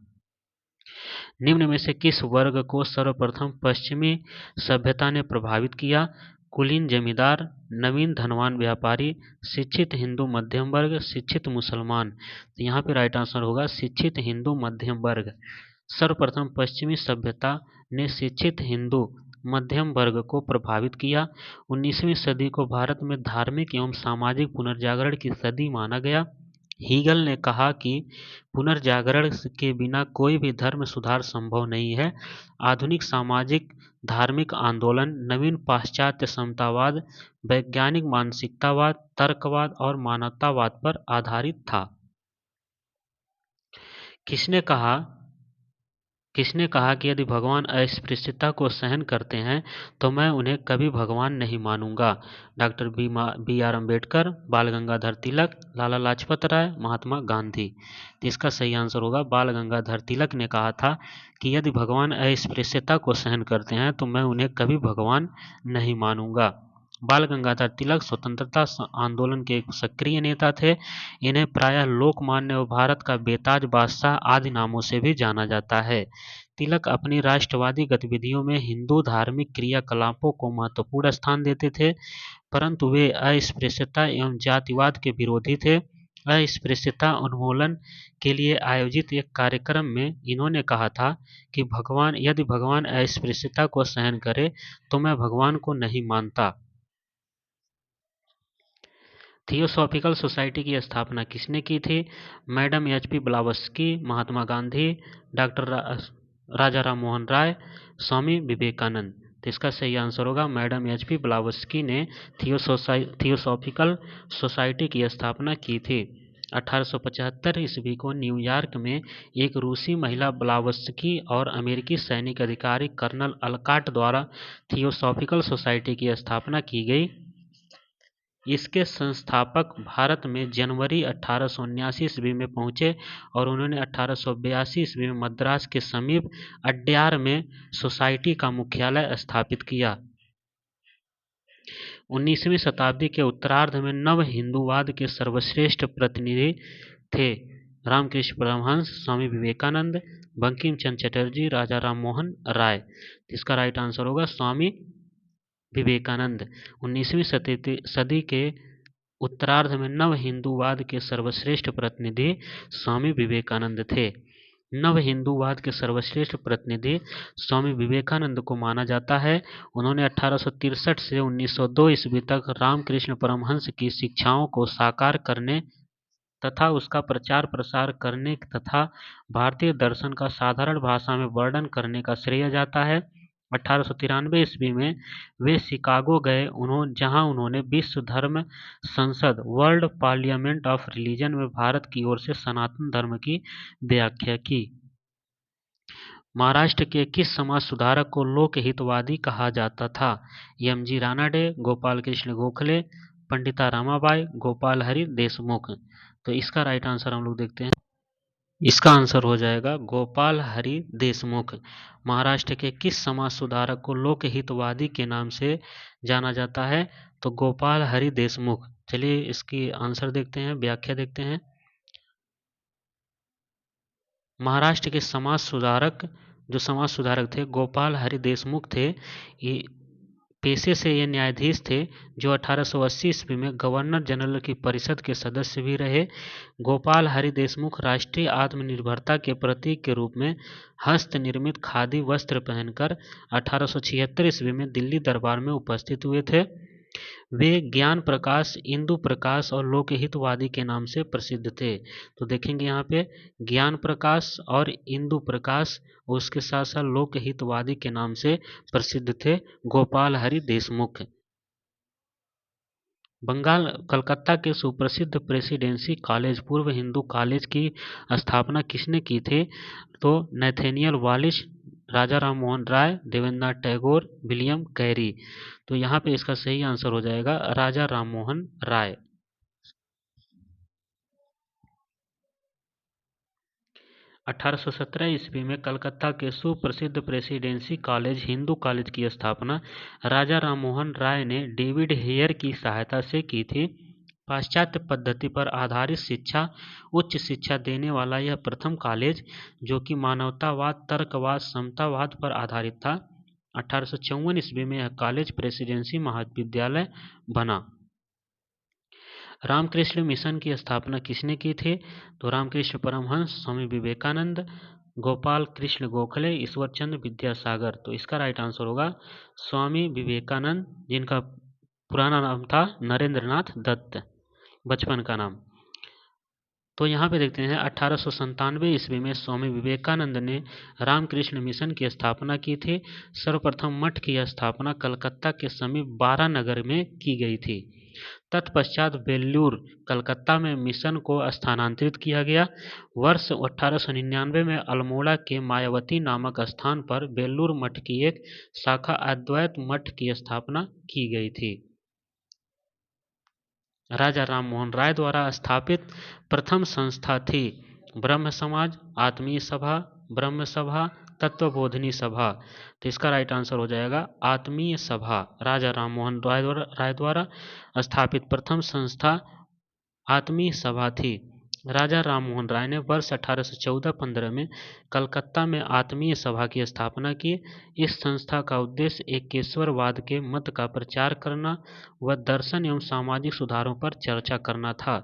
निम्न में से किस वर्ग को सर्वप्रथम पश्चिमी सभ्यता ने प्रभावित किया? कुलीन जमींदार, नवीन धनवान व्यापारी, शिक्षित हिंदू मध्यम वर्ग, शिक्षित मुसलमान। तो यहाँ पे राइट आंसर होगा शिक्षित हिंदू मध्यम वर्ग। सर्वप्रथम पश्चिमी सभ्यता ने शिक्षित हिंदू मध्यम वर्ग को प्रभावित किया। 19वीं सदी को भारत में धार्मिक एवं सामाजिक पुनर्जागरण की सदी माना गया। हीगल ने कहा कि पुनर्जागरण के बिना कोई भी धर्म सुधार संभव नहीं है। आधुनिक सामाजिक धार्मिक आंदोलन नवीन पाश्चात्य समतावाद, वैज्ञानिक मानसिकतावाद, तर्कवाद और मानवतावाद पर आधारित था। किसने कहा कि यदि भगवान अस्पृश्यता को सहन करते हैं तो मैं उन्हें कभी भगवान नहीं मानूंगा? डॉक्टर बी आर अम्बेडकर, बाल गंगाधर तिलक, लाला लाजपत राय, महात्मा गांधी। तो इसका सही आंसर होगा बाल गंगाधर तिलक ने कहा था कि यदि भगवान अस्पृश्यता को सहन करते हैं तो मैं उन्हें कभी भगवान नहीं मानूंगा। बाल गंगाधर तिलक स्वतंत्रता आंदोलन के एक सक्रिय नेता थे। इन्हें प्रायः लोकमान्य व भारत का बेताज बादशाह आदि नामों से भी जाना जाता है। तिलक अपनी राष्ट्रवादी गतिविधियों में हिंदू धार्मिक क्रियाकलापों को महत्वपूर्ण स्थान देते थे, परंतु वे अस्पृश्यता एवं जातिवाद के विरोधी थे। अस्पृश्यता उन्मूलन के लिए आयोजित एक कार्यक्रम में इन्होंने कहा था कि यदि भगवान अस्पृश्यता को सहन करे तो मैं भगवान को नहीं मानता। थियोसॉफिकल सोसाइटी की स्थापना किसने की थी? Madam HP. Blavatsky, Mahatma Gandhi, doctor राजा राम मोहन राय, स्वामी विवेकानंद। तो इसका सही आंसर होगा मैडम एच.पी. ब्लावत्स्की ने थियोसॉफिकल सोसाइटी की स्थापना की थी। 1875 ईस्वी को न्यूयॉर्क में एक रूसी महिला ब्लावत्स्की और अमेरिकी सैनिक अधिकारी कर्नल अलकाट द्वारा थियोसॉफिकल सोसाइटी की स्थापना की गई। इसके संस्थापक भारत में जनवरी 1879 ईस्वी में पहुंचे और उन्होंने 1882 ईस्वी में मद्रास के समीप अड्यार में सोसाइटी का मुख्यालय स्थापित किया। 19वीं शताब्दी के उत्तरार्ध में नव हिंदूवाद के सर्वश्रेष्ठ प्रतिनिधि थे रामकृष्ण परमहंस, स्वामी विवेकानंद, बंकिम चंद्र चटर्जी, राजा राम मोहन राय। इसका राइट आंसर होगा स्वामी विवेकानंद। 19वीं सदी के उत्तरार्ध में नव हिंदूवाद के सर्वश्रेष्ठ प्रतिनिधि स्वामी विवेकानंद थे। नव हिंदूवाद के सर्वश्रेष्ठ प्रतिनिधि स्वामी विवेकानंद को माना जाता है। उन्होंने 1863 से 1902 ईस्वी तक रामकृष्ण परमहंस की शिक्षाओं को साकार करने तथा उसका प्रचार प्रसार करने तथा भारतीय दर्शन का साधारण भाषा में वर्णन करने का श्रेय जाता है। 1893 ईस्वी में वे शिकागो गए, जहां उन्होंने विश्व धर्म संसद वर्ल्ड पार्लियामेंट ऑफ रिलीजन में भारत की ओर से सनातन धर्म की व्याख्या की। महाराष्ट्र के किस समाज सुधारक को लोकहितवादी कहा जाता था? एम.जी. रानाडे, गोपाल कृष्ण गोखले, पंडिता रामाबाई, गोपाल हरि देशमुख। तो इसका राइट आंसर हम लोग देखते हैं। इसका आंसर हो जाएगा गोपाल हरि देशमुख। महाराष्ट्र के किस समाज सुधारक को लोकहितवादी के नाम से जाना जाता है? तो गोपाल हरि देशमुख। चलिए इसकी आंसर देखते हैं, व्याख्या देखते हैं। महाराष्ट्र के समाज सुधारक थे गोपाल हरि देशमुख थे। ये पेशे से ये न्यायाधीश थे जो 1880 ईस्वी में गवर्नर जनरल की परिषद के सदस्य भी रहे। गोपाल हरि देशमुख राष्ट्रीय आत्मनिर्भरता के प्रतीक के रूप में हस्त निर्मित खादी वस्त्र पहनकर 1876 ईस्वी में दिल्ली दरबार में उपस्थित हुए थे। वे ज्ञान प्रकाश, इंदु प्रकाश और लोकहितवादी के नाम से प्रसिद्ध थे। तो देखेंगे यहाँ पे ज्ञान प्रकाश और इंदु प्रकाश, उसके साथ साथ लोकहितवादी के नाम से प्रसिद्ध थे गोपाल हरि देशमुख। बंगाल कलकत्ता के सुप्रसिद्ध प्रेसिडेंसी कॉलेज पूर्व हिंदू कॉलेज की स्थापना किसने की थी? तो नैथेनियल वालिस, राजा राम मोहन राय, देवेंद्रनाथ टैगोर, विलियम कैरी। तो यहाँ पे इसका सही आंसर हो जाएगा राजा राम मोहन राय। 1817 ईस्वी में कलकत्ता के सुप्रसिद्ध प्रेसिडेंसी कॉलेज हिंदू कॉलेज की स्थापना राजा राममोहन राय ने डेविड हेयर की सहायता से की थी। पाश्चात्य पद्धति पर आधारित शिक्षा, उच्च शिक्षा देने वाला यह प्रथम कॉलेज जो कि मानवतावाद, तर्कवाद, समतावाद पर आधारित था। 1854 ईस्वी में यह कॉलेज प्रेसिडेंसी महाविद्यालय बना। रामकृष्ण मिशन की स्थापना किसने की थी? तो रामकृष्ण परमहंस, स्वामी विवेकानंद, गोपाल कृष्ण गोखले, ईश्वर चंद्र विद्यासागर। तो इसका राइट आंसर होगा स्वामी विवेकानंद, जिनका पुराना नाम था नरेंद्रनाथ दत्त, बचपन का नाम। तो यहाँ पे देखते हैं 1897 ईस्वी में स्वामी विवेकानंद ने रामकृष्ण मिशन की स्थापना की थी। सर्वप्रथम मठ की स्थापना कलकत्ता के समीप बारा नगर में की गई थी। तत्पश्चात बेल्लूर, कलकत्ता में मिशन को स्थानांतरित किया गया। वर्ष 1899 में अल्मोड़ा के मायावती नामक स्थान पर बेल्लूर मठ की एक शाखा अद्वैत मठ की स्थापना की गई थी। राजा राममोहन राय द्वारा स्थापित प्रथम संस्था थी ब्रह्म समाज, आत्मीय सभा, ब्रह्म सभा, तत्वबोधिनी सभा। तो इसका राइट आंसर हो जाएगा आत्मीय सभा। राजा राममोहन राय द्वारा स्थापित प्रथम संस्था आत्मीय सभा थी। राजा राममोहन राय ने वर्ष 1814-15 में कलकत्ता में आत्मीय सभा की स्थापना की। इस संस्था का उद्देश्य एकेश्वरवाद के मत का प्रचार करना व दर्शन एवं सामाजिक सुधारों पर चर्चा करना था।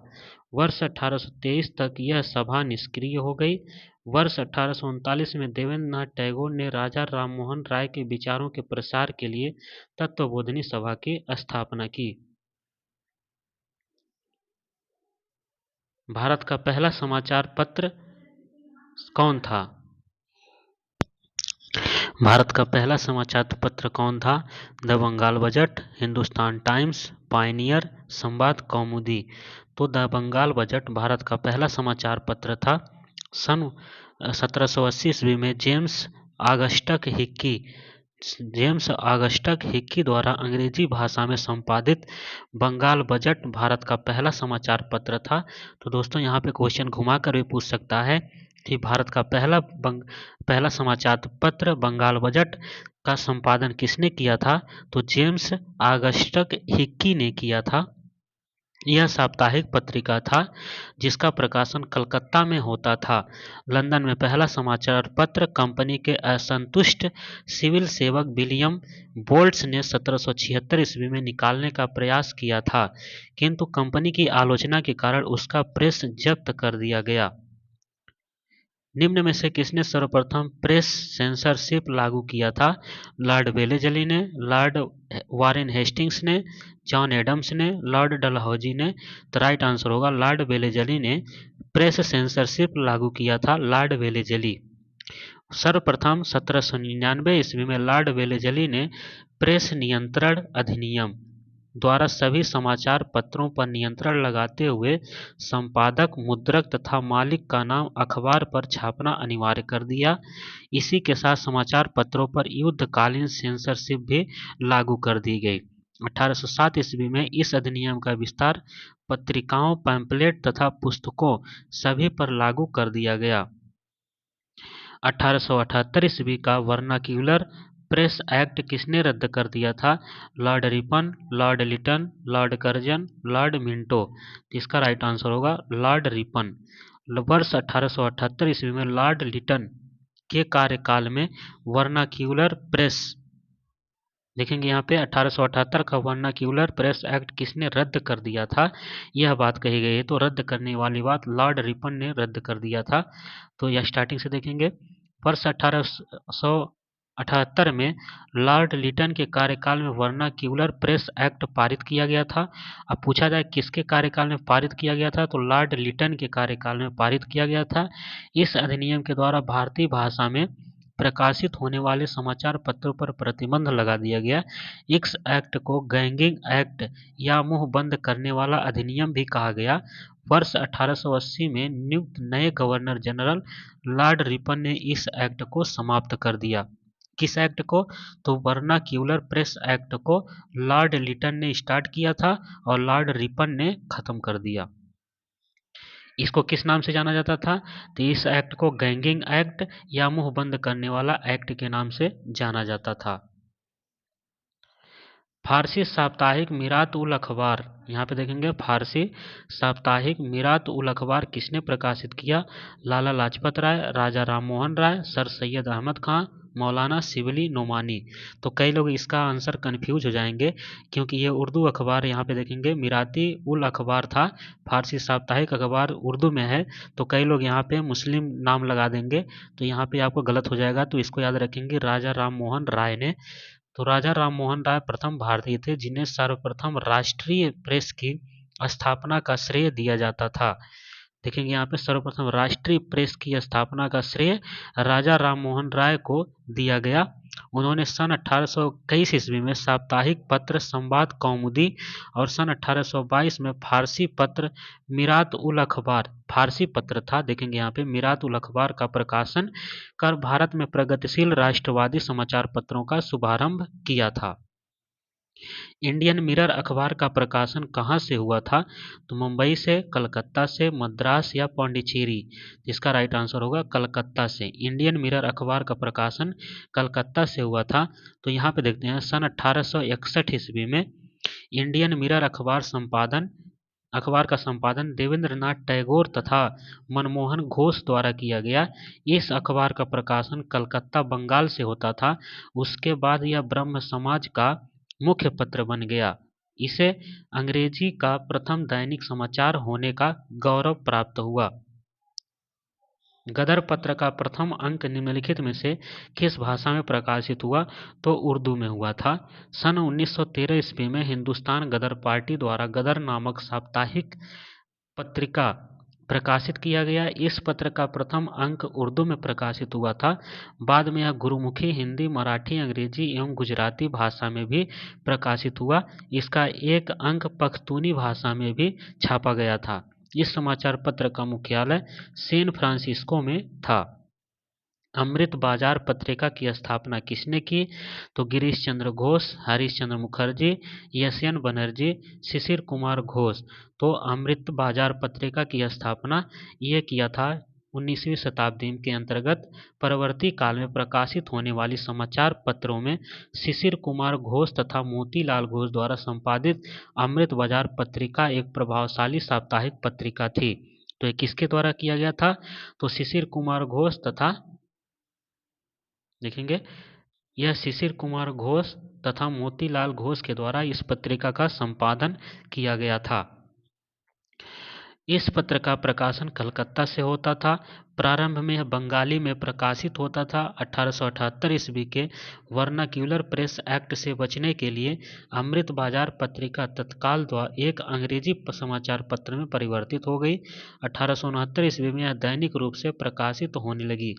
वर्ष 1823 तक यह सभा निष्क्रिय हो गई। वर्ष 1839 में देवेंद्रनाथ टैगोर ने राजा राममोहन राय के विचारों के प्रसार के लिए तत्वबोधिनी सभा की स्थापना की। भारत का पहला समाचार पत्र कौन था? भारत का पहला समाचार पत्र कौन था? The Bengal gazette, Hindustan times, Pioneer, Sambad, Kaumudi. तो द बंगाल बजट भारत का पहला समाचार पत्र था। सन 1780 ईस्वी में जेम्स ऑगस्टक हिक्की द्वारा अंग्रेजी भाषा में संपादित बंगाल बजट भारत का पहला समाचार पत्र था। तो दोस्तों यहाँ पे क्वेश्चन घुमा कर भी पूछ सकता है कि भारत का पहला समाचार पत्र बंगाल बजट का संपादन किसने किया था? तो जेम्स ऑगस्टक हिक्की ने किया था। यह साप्ताहिक पत्रिका था जिसका प्रकाशन कलकत्ता में होता था। लंदन में पहला समाचार पत्र कंपनी के असंतुष्ट सिविल सेवक विलियम बोल्ट्स ने 1776 ईस्वी में निकालने का प्रयास किया था, किंतु कंपनी की आलोचना के कारण उसका प्रेस जब्त कर दिया गया। निम्न में से किसने सर्वप्रथम प्रेस सेंसरशिप लागू किया था? लॉर्ड वेलेजली ने, लॉर्ड वारेन हेस्टिंग्स ने, जॉन एडम्स ने, लॉर्ड डलहौजी ने। तो राइट आंसर होगा लॉर्ड वेलेजली ने प्रेस सेंसरशिप लागू किया था। लॉर्ड वेलेजली सर्वप्रथम 1799 ईस्वी में लॉर्ड वेलेजली ने प्रेस नियंत्रण अधिनियम द्वारा सभी समाचार पत्रों पर नियंत्रण लगाते हुए संपादक, मुद्रक तथा मालिक का नाम अखबार पर छापना अनिवार्य कर दिया। इसी के साथ समाचार पत्रों पर युद्धकालीन सेंसरशिप भी लागू कर दी गई। 1807 ईस्वी में इस अधिनियम का विस्तार पत्रिकाओं, पैम्फलेट तथा पुस्तकों सभी पर लागू कर दिया गया। 1878 ईस्वी का वर्नाक्यूलर प्रेस एक्ट किसने रद्द कर दिया था? Lord Ripon, lord Lytton, lord Curzon, lord Minto. इसका राइट आंसर होगा लॉर्ड रिपन। वर्ष 1878 ईस्वी में लॉर्ड लिटन के कार्यकाल में वर्नाक्यूलर प्रेस, देखेंगे यहाँ पे 1878 का वर्नाक्यूलर प्रेस एक्ट किसने रद्द कर दिया था, यह बात कही गई है। तो रद्द करने वाली बात लॉर्ड रिपन ने रद्द कर दिया था। तो यह स्टार्टिंग से देखेंगे। वर्ष 1878 में लॉर्ड लिटन के कार्यकाल में वर्नाक्यूलर प्रेस एक्ट पारित किया गया था। अब पूछा जाए किसके कार्यकाल में पारित किया गया था, तो लॉर्ड लिटन के कार्यकाल में पारित किया गया था। इस अधिनियम के द्वारा भारतीय भाषा में प्रकाशित होने वाले समाचार पत्रों पर प्रतिबंध लगा दिया गया। इस एक्ट को गैंगिंग एक्ट या मुंह बंद करने वाला अधिनियम भी कहा गया। वर्ष 1880 में नियुक्त नए गवर्नर जनरल लॉर्ड रिपन ने इस एक्ट को समाप्त कर दिया। किस एक्ट को? तो वर्नाक्यूलर प्रेस एक्ट को लॉर्ड लिटन ने स्टार्ट किया था और लॉर्ड रिपन ने खत्म कर दिया। इसको किस नाम से जाना जाता था? तो इस एक्ट को गैंगिंग एक्ट या मुंह बंद करने वाला एक्ट के नाम से जाना जाता था। फारसी साप्ताहिक मीरात उल अखबार, यहाँ पे देखेंगे फारसी साप्ताहिक मीरात उल अखबार किसने प्रकाशित किया? लाला लाजपत राय, राजा राम मोहन राय, सर सैयद अहमद खां, मौलाना शिबली नोमानी। तो कई लोग इसका आंसर कंफ्यूज हो जाएंगे क्योंकि ये उर्दू अखबार, यहाँ पे देखेंगे मिराती उल अखबार था, फारसी साप्ताहिक अखबार उर्दू में है। तो कई लोग यहाँ पे मुस्लिम नाम लगा देंगे, तो यहाँ पे आपको गलत हो जाएगा। तो इसको याद रखेंगे राजा राम मोहन राय ने। तो राजा राम मोहन राय प्रथम भारतीय थे जिन्हें सर्वप्रथम राष्ट्रीय प्रेस की स्थापना का श्रेय दिया जाता था। देखेंगे यहाँ पे सर्वप्रथम राष्ट्रीय प्रेस की स्थापना का श्रेय राजा राम मोहन राय को दिया गया। उन्होंने सन 1821 ईस्वी में साप्ताहिक पत्र संवाद कौमुदी और सन 1822 में फारसी पत्र मीरात उल अखबार, फारसी पत्र था, देखेंगे यहाँ पे मीरात उल अखबार का प्रकाशन कर भारत में प्रगतिशील राष्ट्रवादी समाचार पत्रों का शुभारंभ किया था। इंडियन मिरर अखबार का प्रकाशन कहाँ से हुआ था? तो मुंबई से, कलकत्ता से, मद्रास या पौंडीचेरी। इसका राइट आंसर होगा कलकत्ता से। इंडियन मिरर अखबार का प्रकाशन कलकत्ता से हुआ था। तो यहाँ पे देखते हैं सन 1861 ईस्वी में इंडियन मिरर अखबार का संपादन देवेंद्रनाथ टैगोर तथा मनमोहन घोष द्वारा किया गया। इस अखबार का प्रकाशन कलकत्ता, बंगाल से होता था। उसके बाद यह ब्रह्म समाज का मुख्य पत्र बन गया। इसे अंग्रेजी का प्रथम दैनिक समाचार होने का गौरव प्राप्त हुआ। गदर पत्र का प्रथम अंक निम्नलिखित में से किस भाषा में प्रकाशित हुआ? तो उर्दू में हुआ था। सन 1913 ईस्वी में हिंदुस्तान गदर पार्टी द्वारा गदर नामक साप्ताहिक पत्रिका प्रकाशित किया गया। इस पत्र का प्रथम अंक उर्दू में प्रकाशित हुआ था। बाद में यह गुरुमुखी, हिंदी, मराठी, अंग्रेजी एवं गुजराती भाषा में भी प्रकाशित हुआ। इसका एक अंक पख्तूनी भाषा में भी छापा गया था। इस समाचार पत्र का मुख्यालय सैन फ्रांसिस्को में था। अमृत बाजार पत्रिका की स्थापना किसने की? तो गिरीश चंद्र घोष, हरीश चंद्र मुखर्जी, यशयन बनर्जी, शिशिर कुमार घोष। तो अमृत बाजार पत्रिका की स्थापना ये किया था 19वीं शताब्दी के अंतर्गत। परवर्ती काल में प्रकाशित होने वाली समाचार पत्रों में शिशिर कुमार घोष तथा मोतीलाल घोष द्वारा संपादित अमृत बाजार पत्रिका एक प्रभावशाली साप्ताहिक पत्रिका थी। तो ये किसके द्वारा किया गया था? तो शिशिर कुमार घोष तथा देखेंगे यह शिशिर कुमार घोष तथा मोतीलाल घोष के द्वारा इस पत्रिका का संपादन किया गया था। इस पत्र का प्रकाशन कलकत्ता से होता था। प्रारंभ में यह बंगाली में प्रकाशित होता था। 1878 ईस्वी के वर्नाक्यूलर प्रेस एक्ट से बचने के लिए अमृत बाजार पत्रिका तत्काल द्वारा एक अंग्रेजी समाचार पत्र में परिवर्तित हो गई। 1869 ईस्वी में यह दैनिक रूप से प्रकाशित होने लगी।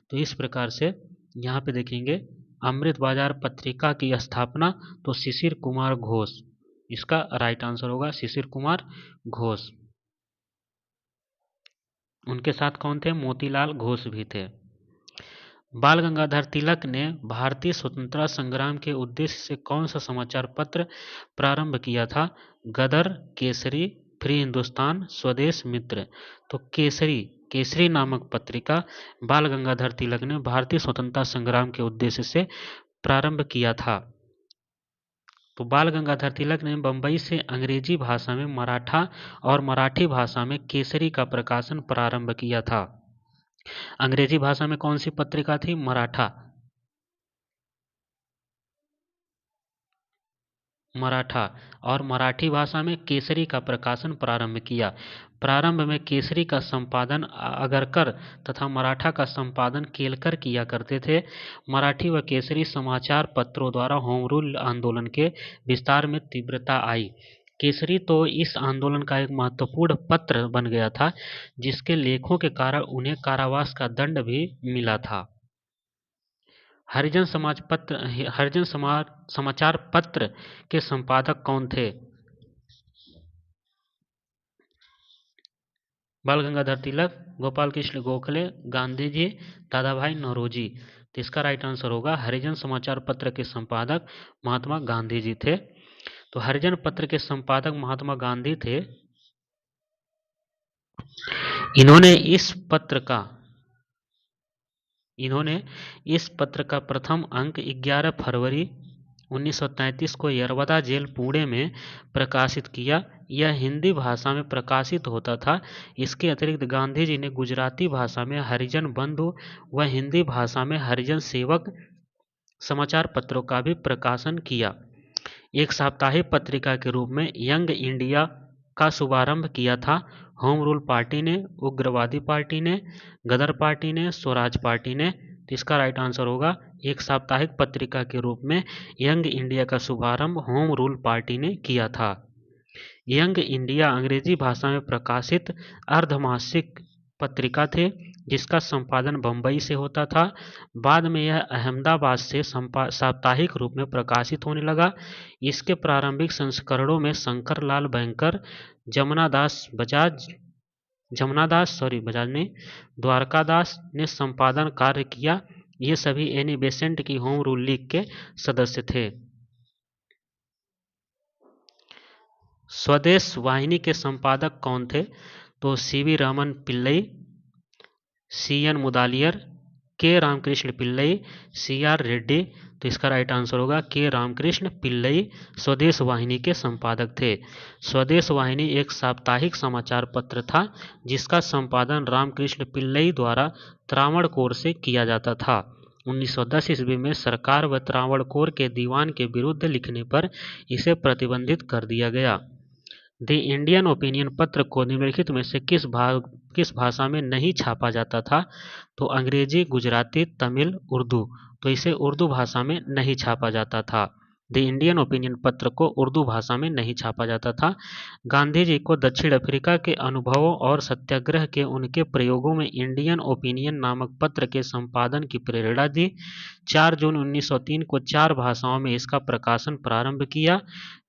तो इस प्रकार से यहाँ पे देखेंगे अमृत बाजार पत्रिका की स्थापना तो शिशिर कुमार घोष, इसका राइट आंसर होगा शिशिर कुमार घोष। उनके साथ कौन थे? मोतीलाल घोष भी थे। बाल गंगाधर तिलक ने भारतीय स्वतंत्रता संग्राम के उद्देश्य से कौन सा समाचार पत्र प्रारंभ किया था? गदर, केसरी, फ्री हिंदुस्तान, स्वदेश मित्र। तो केसरी नामक पत्रिका बाल गंगाधर तिलक ने भारतीय स्वतंत्रता संग्राम के उद्देश्य से प्रारंभ किया था। तो बाल गंगाधर तिलक ने बंबई से अंग्रेजी भाषा में मराठा और मराठी भाषा में केसरी का प्रकाशन प्रारंभ किया था। अंग्रेजी भाषा में कौन सी पत्रिका थी? मराठा और मराठी भाषा में केसरी का प्रकाशन प्रारंभ किया। प्रारंभ में केसरी का संपादन अगरकर तथा मराठा का संपादन केलकर किया करते थे। मराठी व केसरी समाचार पत्रों द्वारा होम रूल आंदोलन के विस्तार में तीव्रता आई। केसरी तो इस आंदोलन का एक महत्वपूर्ण पत्र बन गया था, जिसके लेखों के कारण उन्हें कारावास का दंड भी मिला था। हरिजन समाचार पत्र के संपादक कौन थे? बाल गंगाधर तिलक, गोपाल कृष्ण गोखले, गांधी जी, दादाभाई नौरोजी। तो इसका राइट आंसर होगा हरिजन समाचार पत्र के संपादक महात्मा गांधी जी थे। तो हरिजन पत्र के संपादक महात्मा गांधी थे। इन्होंने इस पत्र का प्रथम अंक 11 फरवरी 1933 को यरवदा जेल पुणे में प्रकाशित किया। यह हिंदी भाषा में प्रकाशित होता था। इसके अतिरिक्त गांधी जी ने गुजराती भाषा में हरिजन बंधु व हिंदी भाषा में हरिजन सेवक समाचार पत्रों का भी प्रकाशन किया। एक साप्ताहिक पत्रिका के रूप में यंग इंडिया का शुभारंभ किया था होम रूल पार्टी ने, उग्रवादी पार्टी ने, गदर पार्टी ने, स्वराज पार्टी ने। तो इसका राइट आंसर होगा एक साप्ताहिक पत्रिका के रूप में यंग इंडिया का शुभारंभ होम रूल पार्टी ने किया था। यंग इंडिया अंग्रेजी भाषा में प्रकाशित अर्धमासिक पत्रिका थे, जिसका संपादन बंबई से होता था। बाद में यह अहमदाबाद से साप्ताहिक रूप में प्रकाशित होने लगा। इसके प्रारंभिक संस्करणों में शंकरलाल बैंकर, बजाज ने, द्वारकादास ने संपादन कार्य किया। ये सभी एनी बेसेंट की होम रूल लीग के सदस्य थे। स्वदेश वाहिनी के संपादक कौन थे? तो सीवी रमन पिल्लई, सीएन मुदालियर, के रामकृष्ण पिल्लई, सीआर रेड्डी। तो इसका राइट आंसर होगा के रामकृष्ण पिल्लई स्वदेश वाहिनी के संपादक थे। स्वदेश वाहिनी एक साप्ताहिक समाचार पत्र था, जिसका संपादन रामकृष्ण पिल्लई द्वारा त्रावणकोर से किया जाता था। 1910 ईस्वी में सरकार व त्रावणकोर के दीवान के विरुद्ध लिखने पर इसे प्रतिबंधित कर दिया गया। द इंडियन ओपिनियन पत्र को निम्नलिखित में से किस भाषा में नहीं छापा जाता था? तो अंग्रेजी, गुजराती, तमिल, उर्दू। तो इसे उर्दू भाषा में नहीं छापा जाता था। द इंडियन ओपिनियन पत्र को उर्दू भाषा में नहीं छापा जाता था। गांधी जी को दक्षिण अफ्रीका के अनुभवों और सत्याग्रह के उनके प्रयोगों में इंडियन ओपिनियन नामक पत्र के संपादन की प्रेरणा दी। 4 जून 1903 को 4 भाषाओं में इसका प्रकाशन प्रारंभ किया,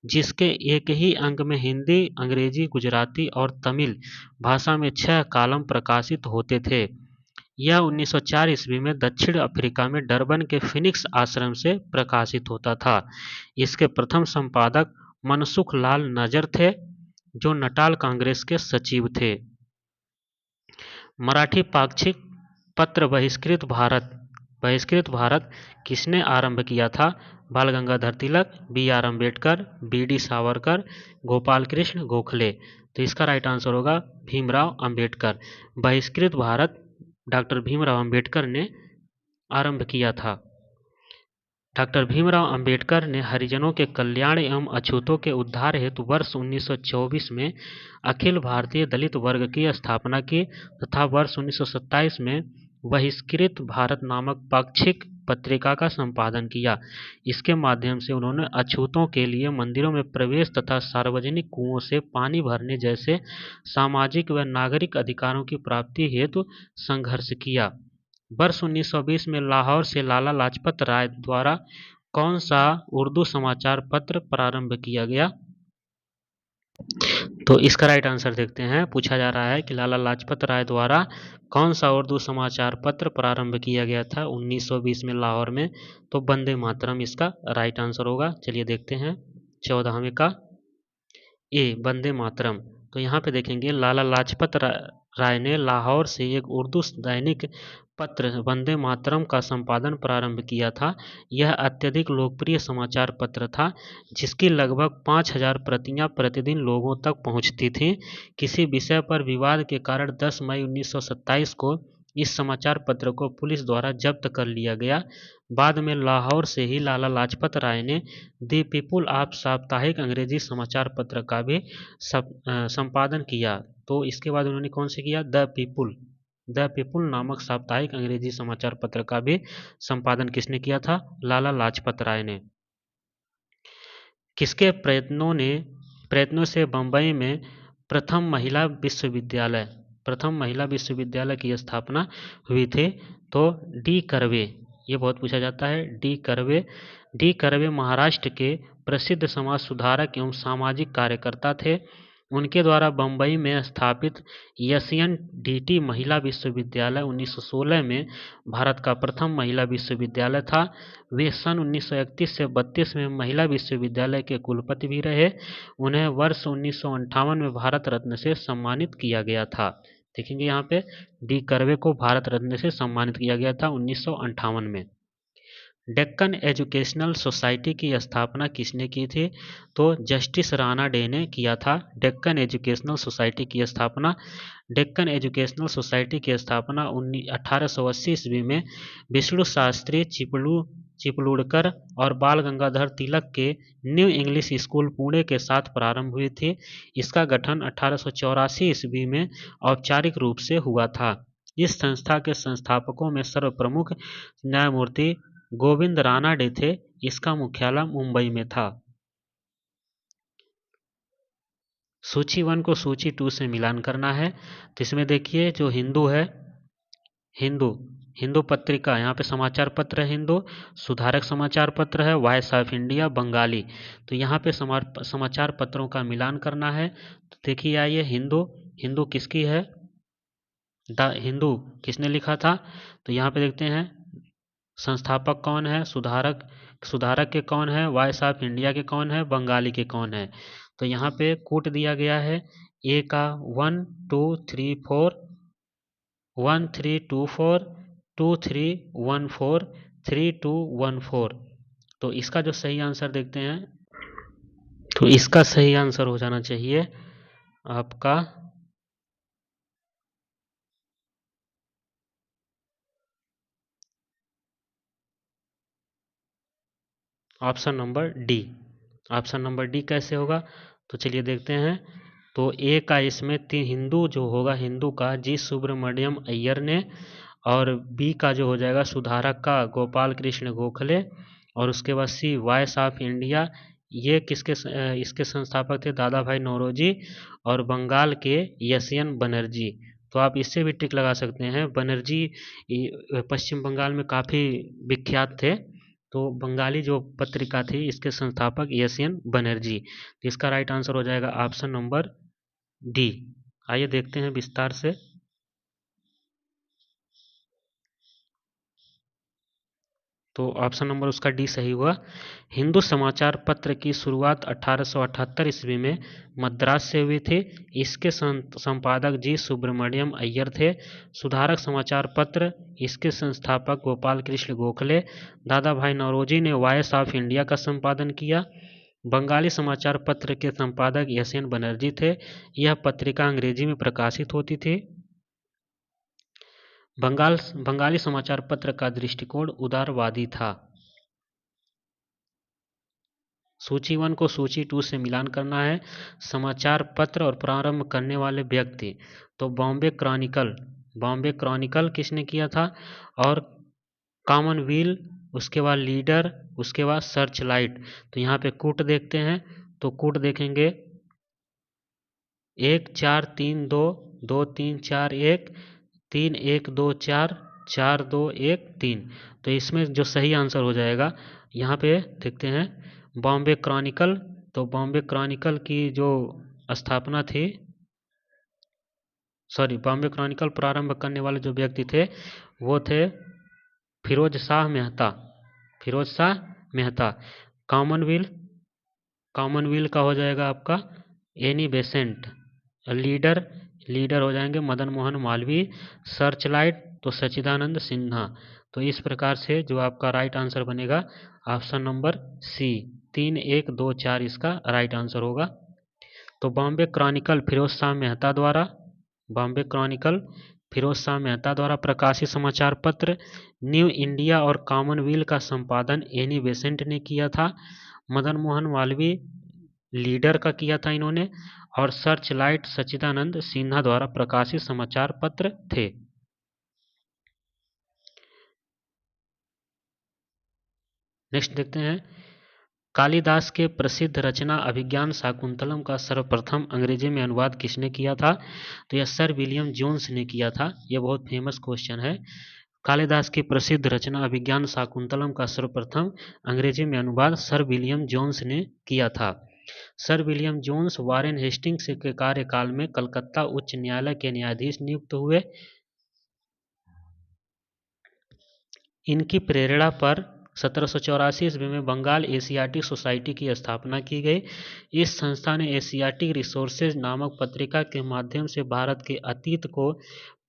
जिसके एक ही अंक में हिंदी, अंग्रेजी, गुजराती और तमिल भाषा में 6 कॉलम प्रकाशित होते थे। यह 1904 ईस्वी में दक्षिण अफ्रीका में डरबन के फिनिक्स आश्रम से प्रकाशित होता था। इसके प्रथम संपादक मनसुख लाल नजर थे, जो नटाल कांग्रेस के सचिव थे। मराठी पाक्षिक पत्र बहिष्कृत भारत किसने आरंभ किया था? Bal Gangadhar Tilak, B R Ambedkar, B D Savarkar, Gopal Krishna Gokhale. तो इसका राइट आंसर होगा भीमराव अंबेडकर। बहिष्कृत भारत डॉक्टर भीमराव अंबेडकर ने आरंभ किया था। डॉक्टर भीमराव अंबेडकर ने हरिजनों के कल्याण एवं अछूतों के उद्धार हेतु वर्ष 1924 में अखिल भारतीय दलित वर्ग की स्थापना की तथा वर्ष 1927 में बहिष्कृत भारत नामक पाक्षिक पत्रिका का संपादन किया। इसके माध्यम से उन्होंने अछूतों के लिए मंदिरों में प्रवेश तथा सार्वजनिक कुओं से पानी भरने जैसे सामाजिक व नागरिक अधिकारों की प्राप्ति हेतु संघर्ष किया। वर्ष 1920 में लाहौर से लाला लाजपत राय द्वारा कौन सा उर्दू समाचार पत्र प्रारंभ किया गया? तो इसका राइट आंसर देखते हैं। पूछा जा रहा है कि लाला लाजपत राय द्वारा कौन सा उर्दू समाचार पत्र प्रारंभ किया गया था 1920 में लाहौर में? तो वंदे मातरम इसका राइट आंसर होगा। चलिए देखते हैं 14वें का ए, वंदे मातरम। तो यहाँ पे देखेंगे लाला लाजपत राय ने लाहौर से एक उर्दू दैनिक पत्र वंदे मातरम का संपादन प्रारंभ किया था। यह अत्यधिक लोकप्रिय समाचार पत्र था, जिसकी लगभग 5000 प्रतियां प्रतिदिन लोगों तक पहुंचती थीं। किसी विषय पर विवाद के कारण 10 मई 1927 को इस समाचार पत्र को पुलिस द्वारा जब्त कर लिया गया। बाद में लाहौर से ही लाला लाजपत राय ने द पीपुल आप साप्ताहिक अंग्रेजी समाचार पत्र का भी संपादन किया। तो इसके बाद उन्होंने कौन से किया? द पीपुल नामक साप्ताहिक अंग्रेजी समाचार पत्र का भी संपादन किसने किया था? लाला लाजपत राय ने। किसके प्रयत्नों से बंबई में प्रथम महिला विश्वविद्यालय की स्थापना हुई थी? तो डी कर्वे, ये बहुत पूछा जाता है। डी कर्वे महाराष्ट्र के प्रसिद्ध समाज सुधारक एवं सामाजिक कार्यकर्ता थे। उनके द्वारा बंबई में स्थापित एसएनडीटी महिला विश्वविद्यालय 1916 में भारत का प्रथम महिला विश्वविद्यालय था। वे सन 1931 से 32 में महिला विश्वविद्यालय के कुलपति भी रहे। उन्हें वर्ष 1958 में भारत रत्न से सम्मानित किया गया था। देखेंगे यहाँ पे डी कर्वे को भारत रत्न से सम्मानित किया गया था 1958 में। डेक्कन एजुकेशनल सोसाइटी की स्थापना किसने की थी? तो जस्टिस राणा डे ने किया था डेक्कन एजुकेशनल सोसाइटी की स्थापना। डेक्कन एजुकेशनल सोसाइटी की स्थापना 1880 ईस्वी में विष्णु शास्त्री चिपलूणकर और बाल गंगाधर तिलक के न्यू इंग्लिश स्कूल पुणे के साथ प्रारंभ हुई थी। इसका गठन 1884 ईस्वी में औपचारिक रूप से हुआ था। इस संस्था के संस्थापकों में सर्वप्रमुख न्यायमूर्ति गोविंद रानाडे थे। इसका मुख्यालय मुंबई में था। सूची 1 को सूची 2 से मिलान करना है। तो इसमें देखिए जो हिंदू है, हिंदू पत्रिका, यहाँ पे समाचार पत्र है हिंदू, सुधारक समाचार पत्र है वॉइस ऑफ इंडिया बंगाली। तो यहाँ पे समाचार पत्रों का मिलान करना है। तो देखिए आइए हिंदू किसकी है? द हिंदू किसने लिखा था? तो यहाँ पे देखते हैं संस्थापक कौन है, सुधारक के कौन है, वॉइस ऑफ इंडिया के कौन है, बंगाली के कौन है। तो यहाँ पे कूट दिया गया है। ए का 1 2 3 4 1 3 2 4 2 3 1 4 3 2 1 4। तो इसका जो सही आंसर देखते हैं, तो इसका सही आंसर हो जाना चाहिए आपका option number D. Option number D कैसे होगा? तो चलिए देखते हैं। तो ए का इसमें हिंदू जो होगा, हिंदू का जी सुब्रमण्यम अय्यर ने, और बी का जो हो जाएगा सुधारक का गोपाल कृष्ण गोखले, और उसके बाद सी वॉइस ऑफ इंडिया, ये इसके संस्थापक थे दादा भाई नौरोजी और बंगाल के यशयन बनर्जी। तो आप इससे भी टिक लगा सकते हैं, बनर्जी पश्चिम बंगाल में काफ़ी विख्यात थे। तो बंगाली जो पत्रिका थी इसके संस्थापक यशयन बनर्जी। तो इसका राइट आंसर हो जाएगा ऑप्शन नंबर डी। आइए देखते हैं विस्तार से। तो ऑप्शन नंबर उसका डी सही हुआ। हिंदू समाचार पत्र की शुरुआत 1878 ईस्वी में मद्रास से हुई थी। इसके संपादक जी सुब्रमण्यम अय्यर थे। सुधारक समाचार पत्र, इसके संस्थापक गोपाल कृष्ण गोखले। दादा भाई नौरोजी ने वॉइस ऑफ इंडिया का संपादन किया। बंगाली समाचार पत्र के संपादक यशयन बनर्जी थे। यह पत्रिका अंग्रेजी में प्रकाशित होती थी। बंगाली समाचार पत्र का दृष्टिकोण उदारवादी था। सूची 1 को सूची 2 से मिलान करना है। समाचार पत्र और प्रारंभ करने वाले व्यक्ति, तो बॉम्बे क्रॉनिकल किसने किया था? और कॉमनवेल, उसके बाद लीडर, उसके बाद सर्च लाइट। तो यहाँ पे कूट देखते हैं, तो कूट देखेंगे 1-4-3-2, 2-3-4-1, 3-1-2-4, 4-2-1-3। तो इसमें जो सही आंसर हो जाएगा, यहाँ पे देखते हैं बॉम्बे क्रॉनिकल। तो बॉम्बे क्रॉनिकल की जो स्थापना थी, बॉम्बे क्रॉनिकल प्रारंभ करने वाले जो व्यक्ति थे वो थे फिरोज शाह मेहता। कॉमनवेल्थ का हो जाएगा आपका एनी बेसेंट। लीडर हो जाएंगे मदन मोहन मालवीय। सर्च लाइट तो सच्चिदानंद सिन्हा। तो इस प्रकार से जो आपका राइट आंसर बनेगा ऑप्शन नंबर सी, 3-1-2-4 इसका राइट आंसर होगा। तो बॉम्बे क्रॉनिकल फिरोज शाह मेहता द्वारा प्रकाशित समाचार पत्र। न्यू इंडिया और कॉमनवेल्थ का संपादन एनी बेसेंट ने किया था। मदन मोहन मालवीय लीडर का किया था इन्होंने। और सर्च लाइट सच्चिदानंद सिन्हा द्वारा प्रकाशित समाचार पत्र थे। नेक्स्ट देखते हैं, कालिदास के प्रसिद्ध रचना अभिज्ञान शाकुंतलम का सर्वप्रथम अंग्रेजी में अनुवाद किसने किया था? तो यह सर विलियम जोन्स ने किया था। यह बहुत फेमस क्वेश्चन है। कालिदास की प्रसिद्ध रचना अभिज्ञान शाकुंतलम का सर्वप्रथम अंग्रेजी में अनुवाद सर विलियम जोन्स ने किया था। Sir William Jones Warren Hastings के कार्यकाल में कलकत्ता उच्च न्यायालय के न्यायाधीश नियुक्त हुए। इनकी प्रेरणा पर 1784 ईस्वी में बंगाल एशियाटिक सोसाइटी की स्थापना की गई। इस संस्था ने एशियाटिक रिसोर्सेज नामक पत्रिका के माध्यम से भारत के अतीत को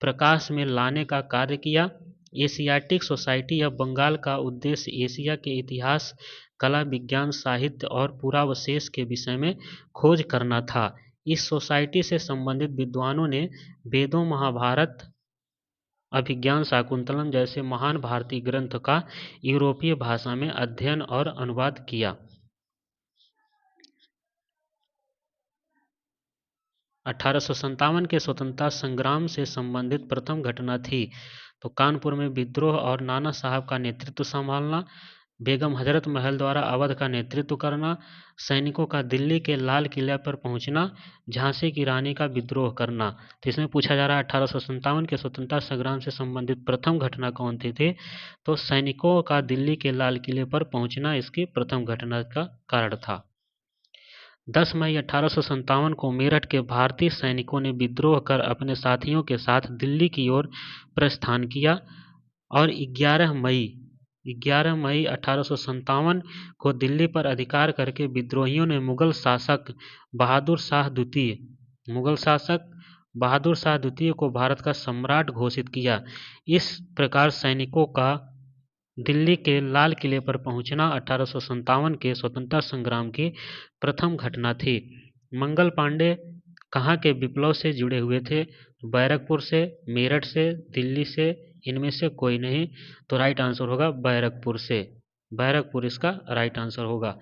प्रकाश में लाने का कार्य किया। एशियाटिक सोसाइटी या बंगाल का उद्देश्य एशिया के इतिहास, कला, विज्ञान, साहित्य और पुरावशेष के विषय में खोज करना था। इस सोसाइटी से संबंधित विद्वानों ने वेदों, महाभारत, अभिज्ञान शाकुंतलम जैसे महान भारतीय ग्रंथ का यूरोपीय भाषा में अध्ययन और अनुवाद किया। 1857 के स्वतंत्रता संग्राम से संबंधित प्रथम घटना थी। तो कानपुर में विद्रोह और नाना साहब का नेतृत्व संभालना, बेगम हजरत महल द्वारा अवध का नेतृत्व करना, सैनिकों का दिल्ली के लाल किले पर पहुंचना, झांसी की रानी का विद्रोह करना। तो इसमें पूछा जा रहा है 1857 के स्वतंत्रता संग्राम से संबंधित प्रथम घटना कौन सी थी? तो सैनिकों का दिल्ली के लाल किले पर पहुंचना इसकी प्रथम घटना का कारण था। 10 मई 1857 को मेरठ के भारतीय सैनिकों ने विद्रोह कर अपने साथियों के साथ दिल्ली की ओर प्रस्थान किया और 11 मई 1857 को दिल्ली पर अधिकार करके विद्रोहियों ने मुगल शासक बहादुर शाह द्वितीय को भारत का सम्राट घोषित किया। इस प्रकार सैनिकों का दिल्ली के लाल किले पर पहुंचना 1857 के स्वतंत्रता संग्राम की प्रथम घटना थी। मंगल पांडे कहाँ के विप्लव से जुड़े हुए थे? बैरकपुर से, मेरठ से, दिल्ली से, इनमें से कोई नहीं। तो राइट आंसर होगा बैरकपुर से। बैरकपुर इसका राइट आंसर होगा।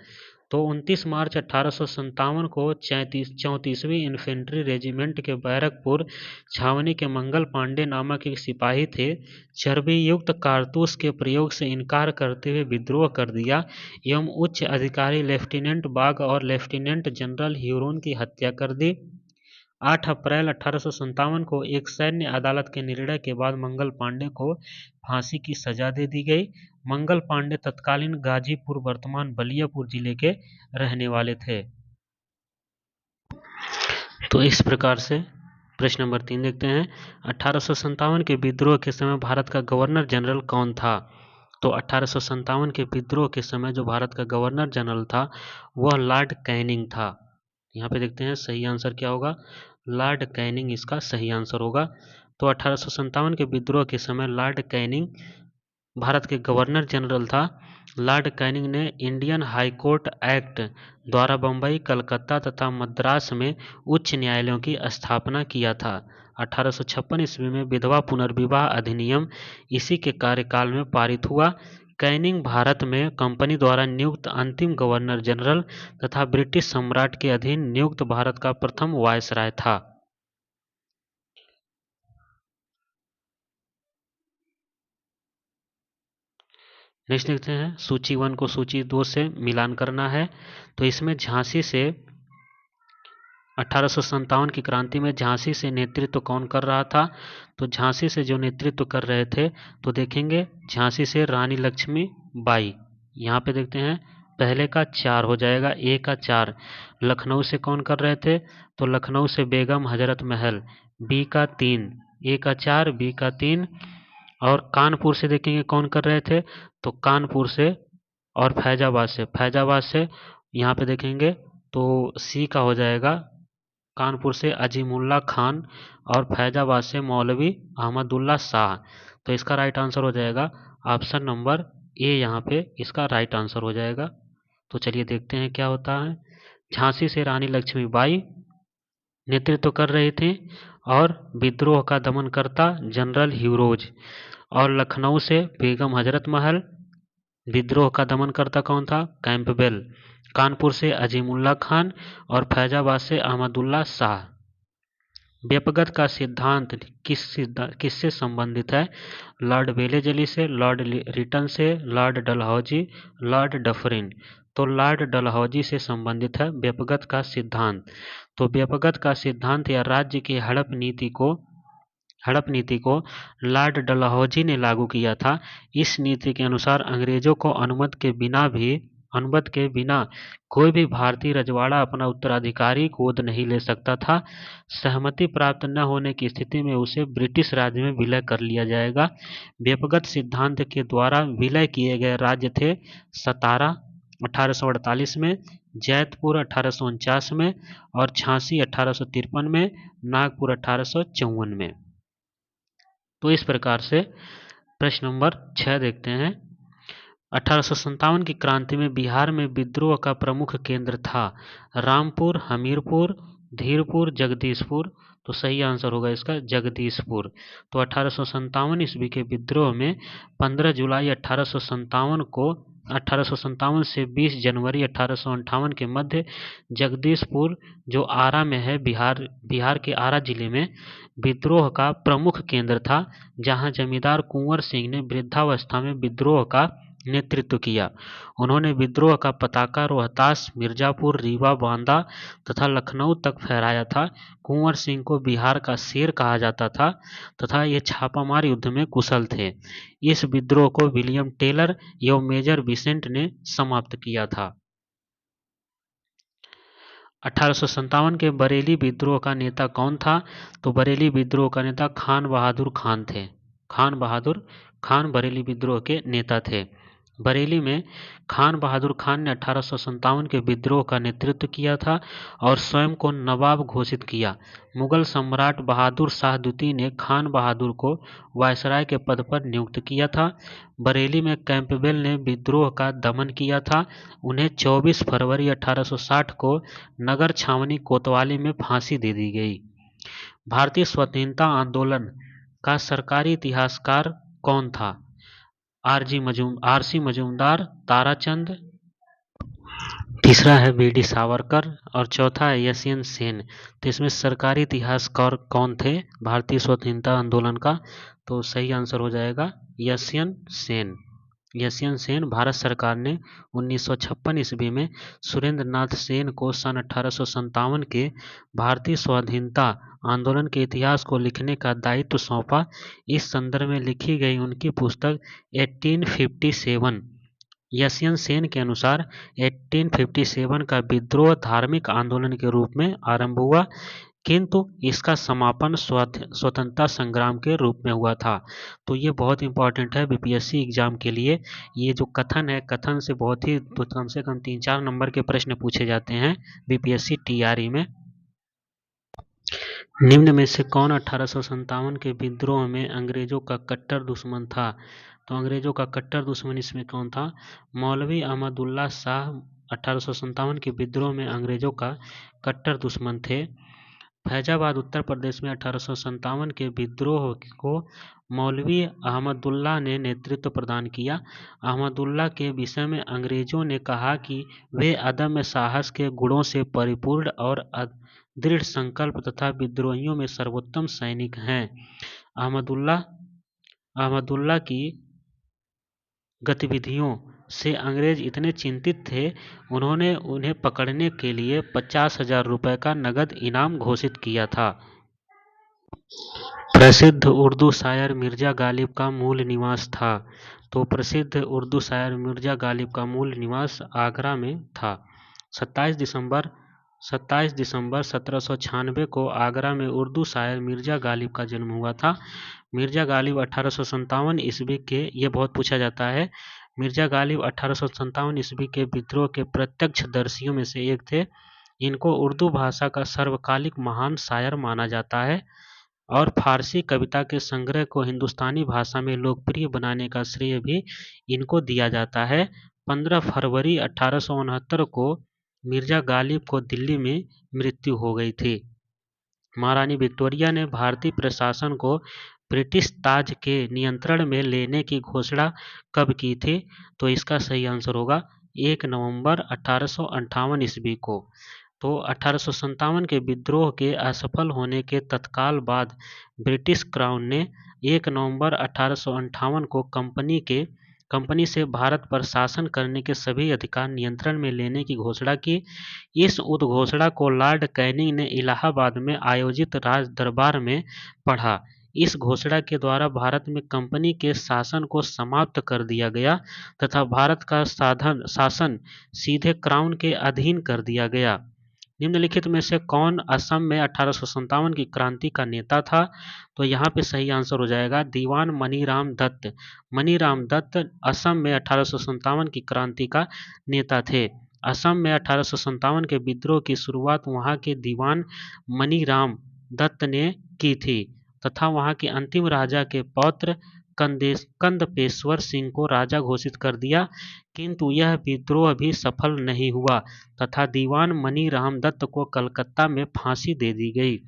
तो 29 मार्च 1857 को 34वीं इन्फेंट्री रेजिमेंट के बैरकपुर छावनी के मंगल पांडे नामक एक सिपाही थे, चर्बी युक्त कारतूस के प्रयोग से इनकार करते हुए विद्रोह कर दिया एवं उच्च अधिकारी लेफ्टिनेंट बाग और लेफ्टिनेंट जनरल ह्यूरोन की हत्या कर दी। 8 अप्रैल 1857 को एक सैन्य अदालत के निर्णय के बाद मंगल पांडे को फांसी की सजा दे दी गई। मंगल पांडे तत्कालीन गाजीपुर वर्तमान बलियापुर जिले के रहने वाले थे। तो इस प्रकार से प्रश्न नंबर 3 देखते हैं। 1857 के विद्रोह के समय भारत का गवर्नर जनरल कौन था? तो 1857 के विद्रोह के समय जो भारत का गवर्नर जनरल था वह लॉर्ड कैनिंग था। यहाँ पे देखते हैं सही आंसर क्या होगा, लॉर्ड कैनिंग इसका सही आंसर होगा। तो 1857 के विद्रोह के समय लॉर्ड कैनिंग भारत के गवर्नर जनरल था। लॉर्ड कैनिंग ने इंडियन हाई कोर्ट एक्ट द्वारा बम्बई, कलकत्ता तथा मद्रास में उच्च न्यायालयों की स्थापना किया था। 1856 ईस्वी में विधवा पुनर्विवाह अधिनियम इसी के कार्यकाल में पारित हुआ। कैनिंग भारत में कंपनी द्वारा नियुक्त अंतिम गवर्नर जनरल तथा ब्रिटिश सम्राट के अधीन नियुक्त भारत का प्रथम वायसराय था। नेक्स्ट देखते हैं, सूची 1 को सूची 2 से मिलान करना है। तो इसमें झांसी से 1857 की क्रांति में झांसी से नेतृत्व कौन कर रहा था? तो झांसी से जो नेतृत्व कर रहे थे तो देखेंगे झांसी से रानी लक्ष्मी बाई। यहाँ पे देखते हैं पहले का 4 हो जाएगा, ए का 4। लखनऊ से कौन कर रहे थे? तो लखनऊ से बेगम हजरत महल, बी का 3, ए का 4, बी का 3। और कानपुर से देखेंगे कौन कर रहे थे? तो कानपुर से और फैजाबाद से यहाँ पे देखेंगे तो सी का हो जाएगा, कानपुर से अजीमुल्ला खान और फैजाबाद से मौलवी अहमदुल्ला शाह। तो इसका राइट आंसर हो जाएगा ऑप्शन नंबर ए, यहाँ पे इसका राइट आंसर हो जाएगा। तो चलिए देखते हैं क्या होता है। झांसी से रानी लक्ष्मीबाई नेतृत्व कर रही थी और विद्रोह का दमनकर्ता जनरल ह्यूरोज। और लखनऊ से बेगम हजरत महल, विद्रोह का दमनकर्ता कौन था? कैंपबेल। कानपुर से अजीमुल्ला खान और फैजाबाद से अहमदुल्ला शाह। व्यपगत का सिद्धांत किससे संबंधित है? लॉर्ड वेलेजली से, लॉर्ड रिटन से, लॉर्ड डलहौजी, लॉर्ड डफरिन। तो लॉर्ड डलहौजी से संबंधित है व्यपगत का सिद्धांत। तो व्यपगत का सिद्धांत या राज्य की हड़प नीति को लॉर्ड डलहौजी ने लागू किया था। इस नीति के अनुसार अंग्रेजों को अनुमति के बिना कोई भी भारतीय रजवाड़ा अपना उत्तराधिकारी गोद नहीं ले सकता था। सहमति प्राप्त न होने की स्थिति में उसे ब्रिटिश राज्य में विलय कर लिया जाएगा। व्यपगत सिद्धांत के द्वारा विलय किए गए राज्य थे सतारा 1848 में, जैतपुर 1849 में और झांसी 1853 में, नागपुर 1854 में। तो इस प्रकार से प्रश्न नंबर 6 देखते हैं। 1857 की क्रांति में बिहार में विद्रोह का प्रमुख केंद्र था रामपुर, हमीरपुर, धीरपुर, जगदीशपुर। तो सही आंसर होगा इसका जगदीशपुर। तो 1857 ईस्वी के विद्रोह में 15 जुलाई 1857 से 20 जनवरी 1858 के मध्य जगदीशपुर जो आरा में है, बिहार के आरा जिले में विद्रोह का प्रमुख केंद्र था, जहां जमींदार कुंवर सिंह ने वृद्धावस्था में विद्रोह का नेतृत्व किया। उन्होंने विद्रोह का पताका रोहतास, मिर्जापुर, रीवा, बांदा तथा लखनऊ तक फहराया था। कुंवर सिंह को बिहार का शेर कहा जाता था तथा ये छापामार युद्ध में कुशल थे। इस विद्रोह को विलियम टेलर एवं मेजर बिसेंट ने समाप्त किया था। 1857 के बरेली विद्रोह का नेता कौन था? तो बरेली विद्रोह का नेता खान बहादुर खान थे। खान बरेली विद्रोह के नेता थे। बरेली में खान बहादुर खान ने 1857 के विद्रोह का नेतृत्व किया था और स्वयं को नवाब घोषित किया। मुगल सम्राट बहादुर शाह द्वितीय ने खान बहादुर को वायसराय के पद पर नियुक्त किया था। बरेली में कैंपबेल ने विद्रोह का दमन किया था। उन्हें 24 फरवरी 1860 को नगर छावनी कोतवाली में फांसी दे दी गई। भारतीय स्वतंत्रता आंदोलन का सरकारी इतिहासकार कौन था? आर सी मजूमदार, ताराचंद, तीसरा है बी.डी. सावरकर और चौथा है यशवंत सेन। तो इसमें सरकारी इतिहासकार कौन थे भारतीय स्वतंत्रता आंदोलन का? तो सही आंसर हो जाएगा यशवंत सेन। यशवंत सेन भारत सरकार ने 1956 ईस्वी में सुरेंद्र नाथ सेन को सन 1857 के भारतीय स्वाधीनता आंदोलन के इतिहास को लिखने का दायित्व सौंपा। इस संदर्भ में लिखी गई उनकी पुस्तक 1857 यशवंत सेन के अनुसार 1857 का विद्रोह धार्मिक आंदोलन के रूप में आरंभ हुआ, किंतु इसका समापन स्वतंत्रता संग्राम के रूप में हुआ था। तो ये बहुत इंपॉर्टेंट है बीपीएससी एग्जाम के लिए। ये जो कथन है, कथन से बहुत ही तो कम से कम 3-4 नंबर के प्रश्न पूछे जाते हैं बीपीएससी टीआरई में। निम्न में से कौन 1857 के विद्रोह में अंग्रेजों का कट्टर दुश्मन था? तो अंग्रेजों का कट्टर दुश्मन इसमें कौन था? मौलवी अहमदुल्ला शाह 1857 के विद्रोह में अंग्रेजों का कट्टर दुश्मन थे। फैजाबाद उत्तर प्रदेश में 1857 के विद्रोह को मौलवी अहमदुल्ला ने नेतृत्व प्रदान किया। अहमदुल्ला के विषय में अंग्रेजों ने कहा कि वे अदम्य साहस के गुणों से परिपूर्ण और दृढ़ संकल्प तथा विद्रोहियों में सर्वोत्तम सैनिक हैं। अहमदुल्ला की गतिविधियों से अंग्रेज इतने चिंतित थे, उन्होंने उन्हें पकड़ने के लिए 50,000 रुपए का नगद इनाम घोषित किया था। प्रसिद्ध उर्दू शायर मिर्जा गालिब का मूल निवास था। तो प्रसिद्ध उर्दू शायर मिर्जा गालिब का मूल निवास आगरा में था। 27 दिसंबर 1796 को आगरा में उर्दू शायर मिर्जा गालिब का जन्म हुआ था। मिर्जा गालिब 1857 ईस्वी के, ये बहुत पूछा जाता है, मिर्जा गालिब 1857 ईस्वी के विद्रोह के प्रत्यक्षदर्शियों में से एक थे। इनको उर्दू भाषा का सर्वकालिक महान शायर माना जाता है और फारसी कविता के संग्रह को हिंदुस्तानी भाषा में लोकप्रिय बनाने का श्रेय भी इनको दिया जाता है। 15 फरवरी 1869 को मिर्जा गालिब को दिल्ली में मृत्यु हो गई थी। महारानी विक्टोरिया ने भारतीय प्रशासन को ब्रिटिश ताज के नियंत्रण में लेने की घोषणा कब की थी? तो इसका सही आंसर होगा 1 नवंबर 1858 ईस्वी को। तो 1857 के विद्रोह के असफल होने के तत्काल बाद ब्रिटिश क्राउन ने 1 नवंबर 1858 को कंपनी से भारत पर शासन करने के सभी अधिकार नियंत्रण में लेने की घोषणा की। इस उद्घोषणा को लॉर्ड कैनिंग ने इलाहाबाद में आयोजित राज दरबार में पढ़ा। इस घोषणा के द्वारा भारत में कंपनी के शासन को समाप्त कर दिया गया तथा भारत का शासन सीधे क्राउन के अधीन कर दिया गया। निम्नलिखित में से कौन असम में 1857 की क्रांति का नेता था? तो यहाँ पे सही आंसर हो जाएगा दीवान मनीराम दत्त। मनीराम दत्त असम में 1857 की क्रांति का नेता थे। असम में 1857 के विद्रोह की शुरुआत वहाँ के दीवान मनीराम दत्त ने की थी तथा वहाँ के अंतिम राजा के पौत्र कंदपेश्वर सिंह को राजा घोषित कर दिया, किंतु यह विद्रोह भी सफल नहीं हुआ तथा दीवान मनीराम दत्त को कलकत्ता में फांसी दे दी गई।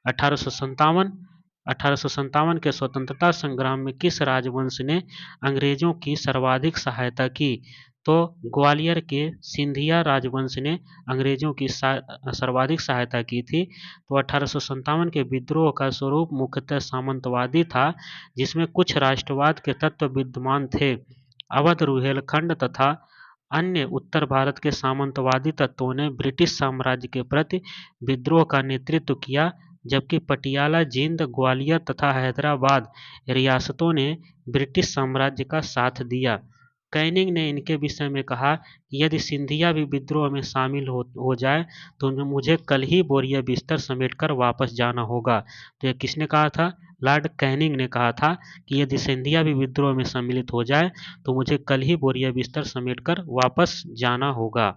1857 के स्वतंत्रता संग्राम में किस राजवंश ने अंग्रेजों की सर्वाधिक सहायता की? तो ग्वालियर के सिंधिया राजवंश ने अंग्रेजों की सर्वाधिक सहायता की थी। तो 1857 के विद्रोह का स्वरूप मुख्यतः सामंतवादी था, जिसमें कुछ राष्ट्रवाद के तत्व विद्यमान थे। अवध, रुहेलखंड तथा अन्य उत्तर भारत के सामंतवादी तत्वों ने ब्रिटिश साम्राज्य के प्रति विद्रोह का नेतृत्व किया, जबकि पटियाला, जींद, ग्वालियर तथा हैदराबाद रियासतों ने ब्रिटिश साम्राज्य का साथ दिया। कैनिंग ने इनके विषय में कहा कि यदि सिंधिया भी विद्रोह में शामिल हो जाए तो मुझे कल ही बोरिया बिस्तर समेटकर वापस जाना होगा। तो यह किसने कहा था? लॉर्ड कैनिंग ने कहा था कि यदि सिंधिया भी विद्रोह में सम्मिलित हो जाए तो मुझे कल ही बोरिया बिस्तर समेटकर वापस जाना होगा।